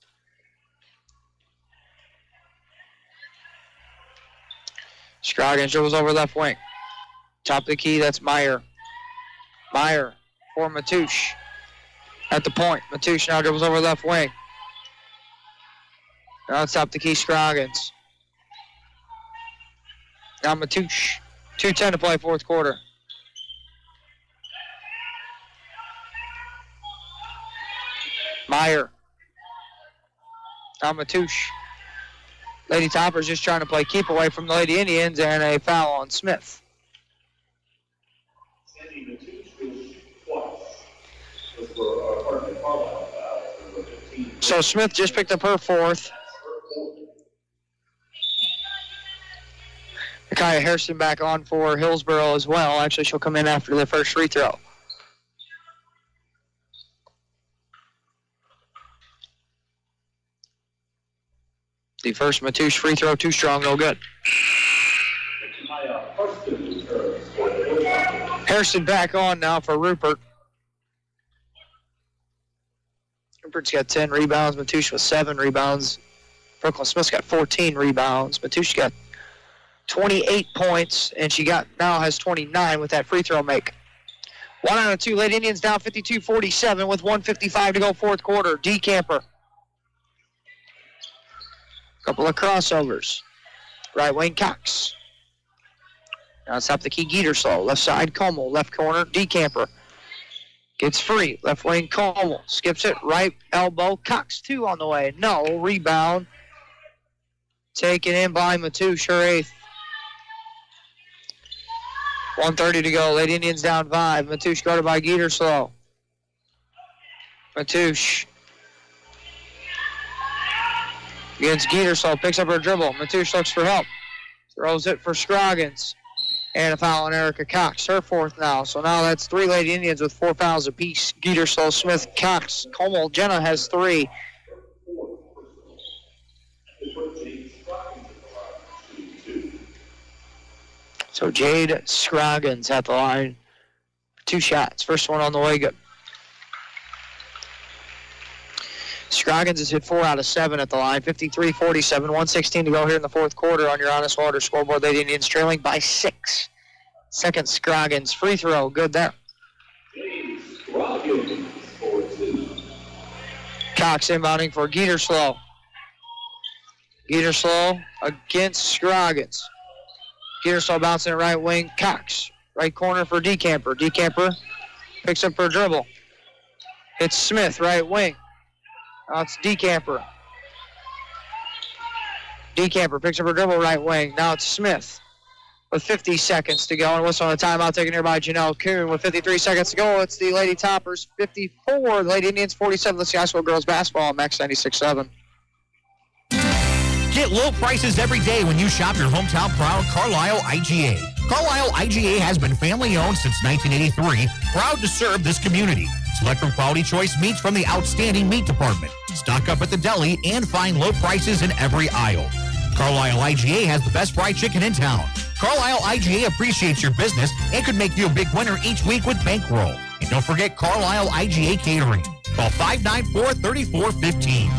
Scroggins dribbles over left wing. Top of the key, that's Meyer. Meyer for Matouche. At the point, Matouche now dribbles over left wing. Now it's top of the key, Scroggins. Now Matouche. 2:10 to play fourth quarter. Meyer. Now Matouche. Lady Toppers just trying to play keep away from the Lady Indians, and a foul on Smith. So Smith just picked up her 4th. Micaiah Harrison back on for Hillsborough as well. Actually, she'll come in after the first free throw. The first Matouche free throw, too strong, no good. Harrison back on now for Rupert. Rupert's got 10 rebounds. Matouche with 7 rebounds. Brooklyn Smith's got 14 rebounds. Matouche got 28 points, and she now has 29 with that free throw make. 1 out of 2. Lady Indians down 52-47 with 1:55 to go fourth quarter. Decamper. Couple of crossovers. Right wing, Cox. Now it's up the key, Geterslow. Left side, Como. Left corner, Decamper. Gets free. Left wing, Como. Skips it. Right elbow, Cox. 2 on the way. No. Rebound. Taken in by Matoush, her 8th. 1:30 to go. Lady Indians down 5. Matoush guarded by Geterslow. Matoush against Geterslow. Picks up her dribble. Matoush looks for help. Throws it for Scroggins. And a foul on Erica Cox. Her 4th now. So now that's 3 Lady Indians with 4 fouls apiece. Geterslow, Smith, Cox, Como, Jenna has 3. So Jade Scroggins at the line. 2 shots. First one on the way, good. Scroggins has hit 4 out of 7 at the line. 53-47, 1:16 to go here in the 4th quarter on your Honest Water scoreboard. Lady Indians trailing by 6. Second Scroggins free throw, good there. Cox inbounding for Geterslow. Geterslow against Scroggins. Geterslow bouncing it right wing. Cox, right corner for DeCamper. DeCamper picks up her dribble. It's Smith, right wing. Now it's DeCamper. DeCamper picks up her dribble, right wing. Now it's Smith with 50 seconds to go. And whistle on a timeout taken here by Janelle Kuhn with 53 seconds to go. It's the Lady Toppers 54, the Lady Indians 47. Let's see high school girls basketball on Max 96.7. Get low prices every day when you shop your hometown proud Carlyle IGA. Carlyle IGA has been family owned since 1983, proud to serve this community. Select from quality choice meats from the outstanding meat department. Stock up at the deli and find low prices in every aisle. Carlyle IGA has the best fried chicken in town. Carlyle IGA appreciates your business and could make you a big winner each week with bankroll. And don't forget Carlyle IGA Catering. Call 594-3415.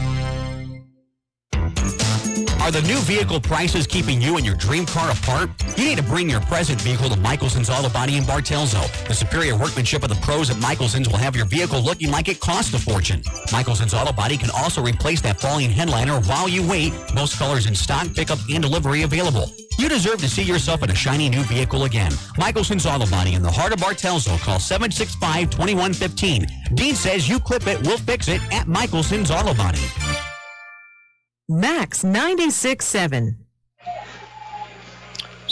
Are the new vehicle prices keeping you and your dream car apart? You need to bring your present vehicle to Michelson's Auto Body in Bartelzo. The superior workmanship of the pros at Michelson's will have your vehicle looking like it cost a fortune. Michelson's Auto Body can also replace that falling headliner while you wait. Most colors in stock, pickup, and delivery available. You deserve to see yourself in a shiny new vehicle again. Michelson's Auto Body in the heart of Bartelzo. Call 765-2115. Dean says you clip it, we'll fix it at Michelson's Auto Body. Max 96.7.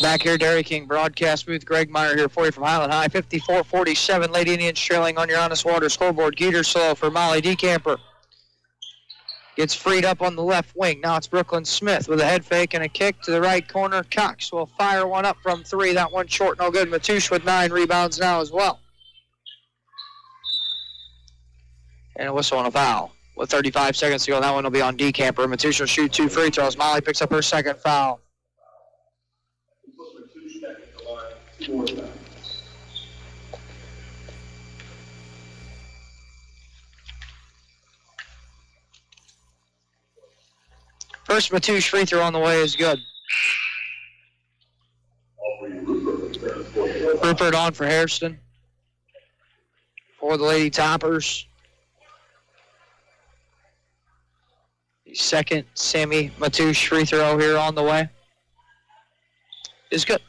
Back here, Dairy King broadcast booth. Greg Meyer here for you from Highland High. 54-47, Lady Indians trailing on your Honest Water scoreboard. Geterslow for Molly DeCamper. Gets freed up on the left wing. Now it's Brooklyn Smith with a head fake and a kick to the right corner. Cox will fire one up from 3. That one short, no good. Matoush with 9 rebounds now as well. And a whistle on a foul. With 35 seconds to go, that one will be on DeCamper. Matoush will shoot 2 free throws. Molly picks up her second foul. First Matoush free throw on the way is good. Rupert on for Hairston. For the Lady Toppers. Second Sammy Matoush free throw here on the way is good.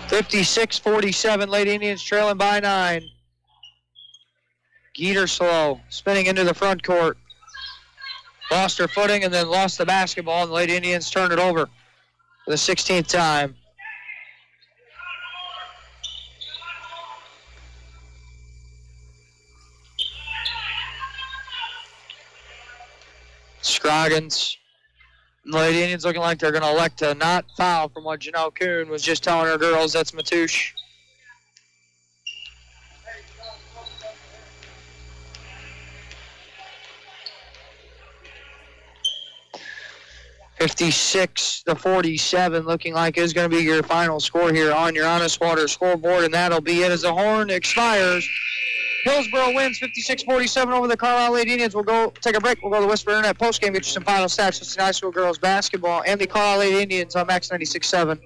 56-47, Lady Indians trailing by 9. Geterslow spinning into the front court. Lost her footing and then lost the basketball, and the Lady Indians turned it over for the 16th time. Scroggins. The Lady Indians looking like they're going to elect to not foul from what Janelle Kuhn was just telling her girls. That's Matoush. $56-47, looking like is going to be your final score here on your Honest Water scoreboard, and that'll be it as the horn expires. Hillsborough wins 56-47 over the Carlyle Lady Indians. We'll go take a break. We'll go to the Whisper Internet postgame, get you some final stats with high school girls basketball and the Carlyle Lady Indians on Max 96.7.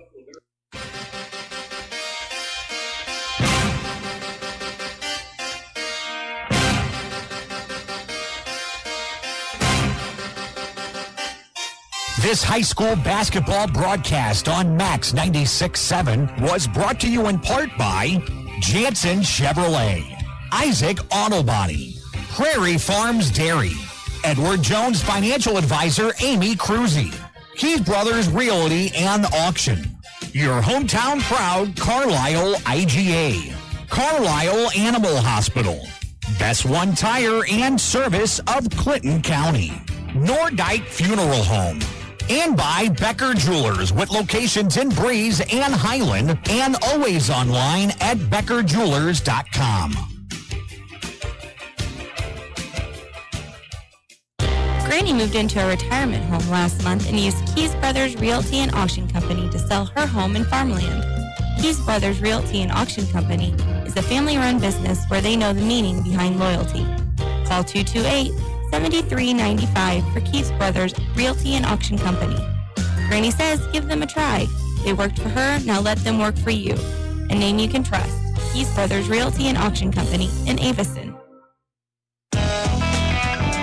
This high school basketball broadcast on Max 96.7 was brought to you in part by Jansen Chevrolet, Isaac Auto Body, Prairie Farms Dairy. Edward Jones Financial Advisor Amy Cruzy. Keys Brothers Realty and Auction. Your hometown proud Carlyle IGA. Carlyle Animal Hospital. Best One Tire and Service of Clinton County. Nordike Funeral Home. And by Becker Jewelers with locations in Breeze and Highland and always online at beckerjewelers.com. Granny moved into a retirement home last month and used Keys Brothers Realty and Auction Company to sell her home and farmland. Keys Brothers Realty and Auction Company is a family-run business where they know the meaning behind loyalty. Call 228-7395 for Keys Brothers Realty and Auction Company. Granny says give them a try. They worked for her, now let them work for you. A name you can trust. Keys Brothers Realty and Auction Company in Avison.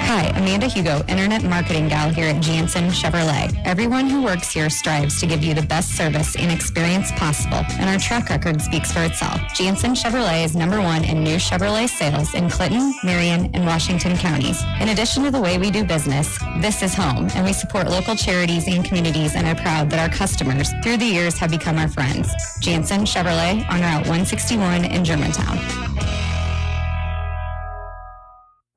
Hi, Amanda Hugo, Internet Marketing Gal here at Jansen Chevrolet. Everyone who works here strives to give you the best service and experience possible, and our track record speaks for itself. Jansen Chevrolet is #1 in new Chevrolet sales in Clinton, Marion, and Washington counties. In addition to the way we do business, this is home, and we support local charities and communities and are proud that our customers, through the years, have become our friends. Jansen Chevrolet on Route 161 in Germantown.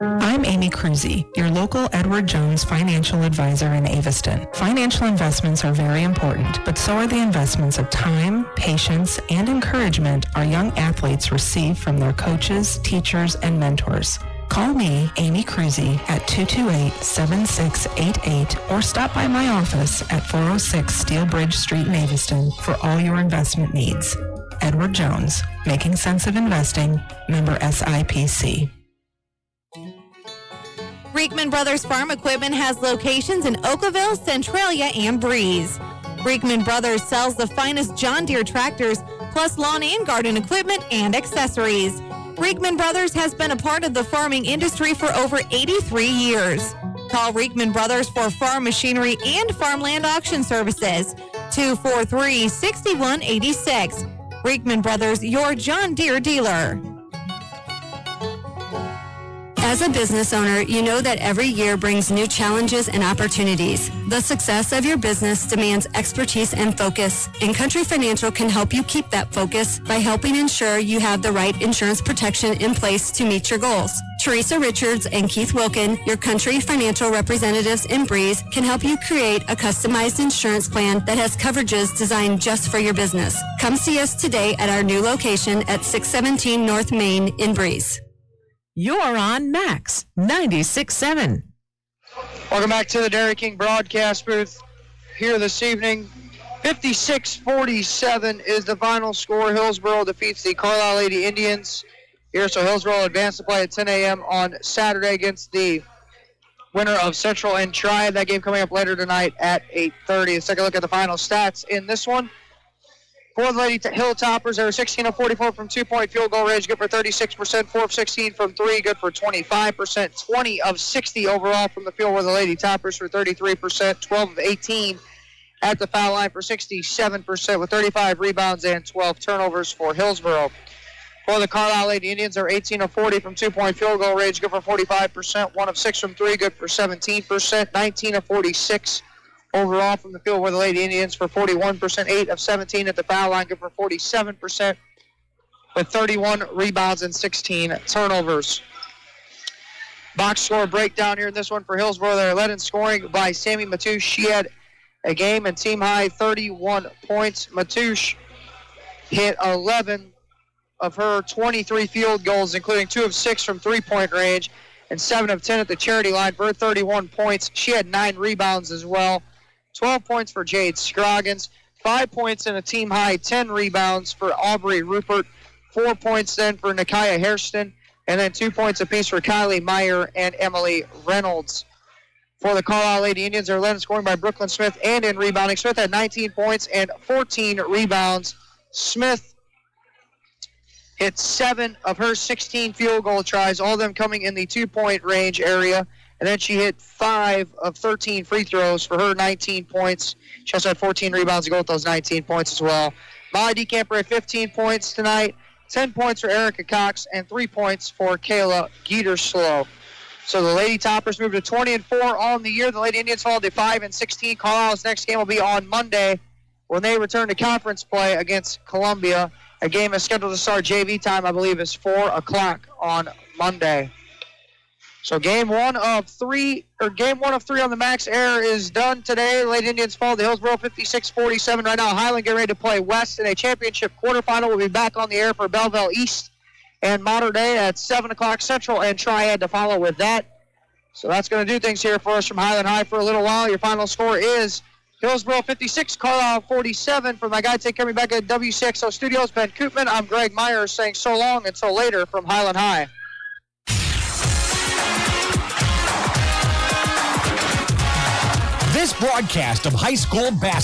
I'm Amy Cruzy, your local Edward Jones financial advisor in Aveston. Financial investments are very important, but so are the investments of time, patience, and encouragement our young athletes receive from their coaches, teachers, and mentors. Call me, Amy Cruzy, at 228-7688 or stop by my office at 406 Steel Bridge Street in Aveston for all your investment needs. Edward Jones, Making Sense of Investing, member SIPC. Reekman Brothers Farm Equipment has locations in Oakville, Centralia, and Breeze. Reekman Brothers sells the finest John Deere tractors, plus lawn and garden equipment and accessories. Reekman Brothers has been a part of the farming industry for over 83 years. Call Reekman Brothers for farm machinery and farmland auction services. 243-6186. Reekman Brothers, your John Deere dealer. As a business owner, you know that every year brings new challenges and opportunities. The success of your business demands expertise and focus, and Country Financial can help you keep that focus by helping ensure you have the right insurance protection in place to meet your goals. Teresa Richards and Keith Wilkin, your Country Financial representatives in Breeze, can help you create a customized insurance plan that has coverages designed just for your business. Come see us today at our new location at 617 North Main in Breeze. You're on Max 96.7. Welcome back to the Dairy King broadcast booth here this evening. 56-47 is the final score. Hillsborough defeats the Carlyle Lady Indians here, so Hillsborough advanced to play at 10 a.m. on Saturday against the winner of Central and Triad. That game coming up later tonight at 8:30. Let's take a look at the final stats in this one. For the Lady Hilltoppers, they were 16 of 44 from two-point field goal range, good for 36%, 4 of 16 from three, good for 25%, 20 of 60 overall from the field were the Lady Toppers for 33%, 12 of 18 at the foul line for 67% with 35 rebounds and 12 turnovers for Hillsborough. For the Carlyle Lady Indians, they're 18 of 40 from two-point field goal range, good for 45%, 1 of 6 from three, good for 17%, 19 of 46 overall from the field were the Lady Indians for 41%, 8 of 17 at the foul line, good for 47%, with 31 rebounds and 16 turnovers. Box score breakdown here in this one for Hillsborough. They're led in scoring by Sammy Matouche. She had a game and team-high 31 points. Matouche hit 11 of her 23 field goals, including 2 of 6 from three-point range and 7 of 10 at the charity line for 31 points. She had 9 rebounds as well. 12 points for Jade Scroggins, 5 points and a team-high 10 rebounds for Aubrey Rupert, 4 points then for Nakia Hairston, and then 2 points apiece for Kylie Meyer and Emily Reynolds. For the Carlyle Lady Indians, they're led in scoring by Brooklyn Smith and in rebounding. Smith had 19 points and 14 rebounds. Smith hit 7 of her 16 field goal tries, all of them coming in the two-point range area. And then she hit 5 of 13 free throws for her 19 points. She also had 14 rebounds to go with those 19 points as well. Molly DeCamper had 15 points tonight, 10 points for Erica Cox, and 3 points for Kayla Geeterslow. So the Lady Toppers moved to 20-4 on the year. The Lady Indians fall to 5-16. Carlisle's next game will be on Monday when they return to conference play against Columbia. A game is scheduled to start JV time, I believe, is 4 o'clock on Monday. So game one of three on the Max Air is done today. Lady Indians fall to Hillsborough 56-47 right now. Highland getting ready to play West in a championship quarterfinal. We'll be back on the air for Belleville East and Mater Dei at 7 o'clock Central, and Triad to follow with that. So that's going to do things here for us from Highland High for a little while. Your final score is Hillsborough 56, Carlyle 47. For my guy, take care of me back at WCXO Studios, Ben Koopman. I'm Greg Myers saying so long until later from Highland High. This broadcast of high school basketball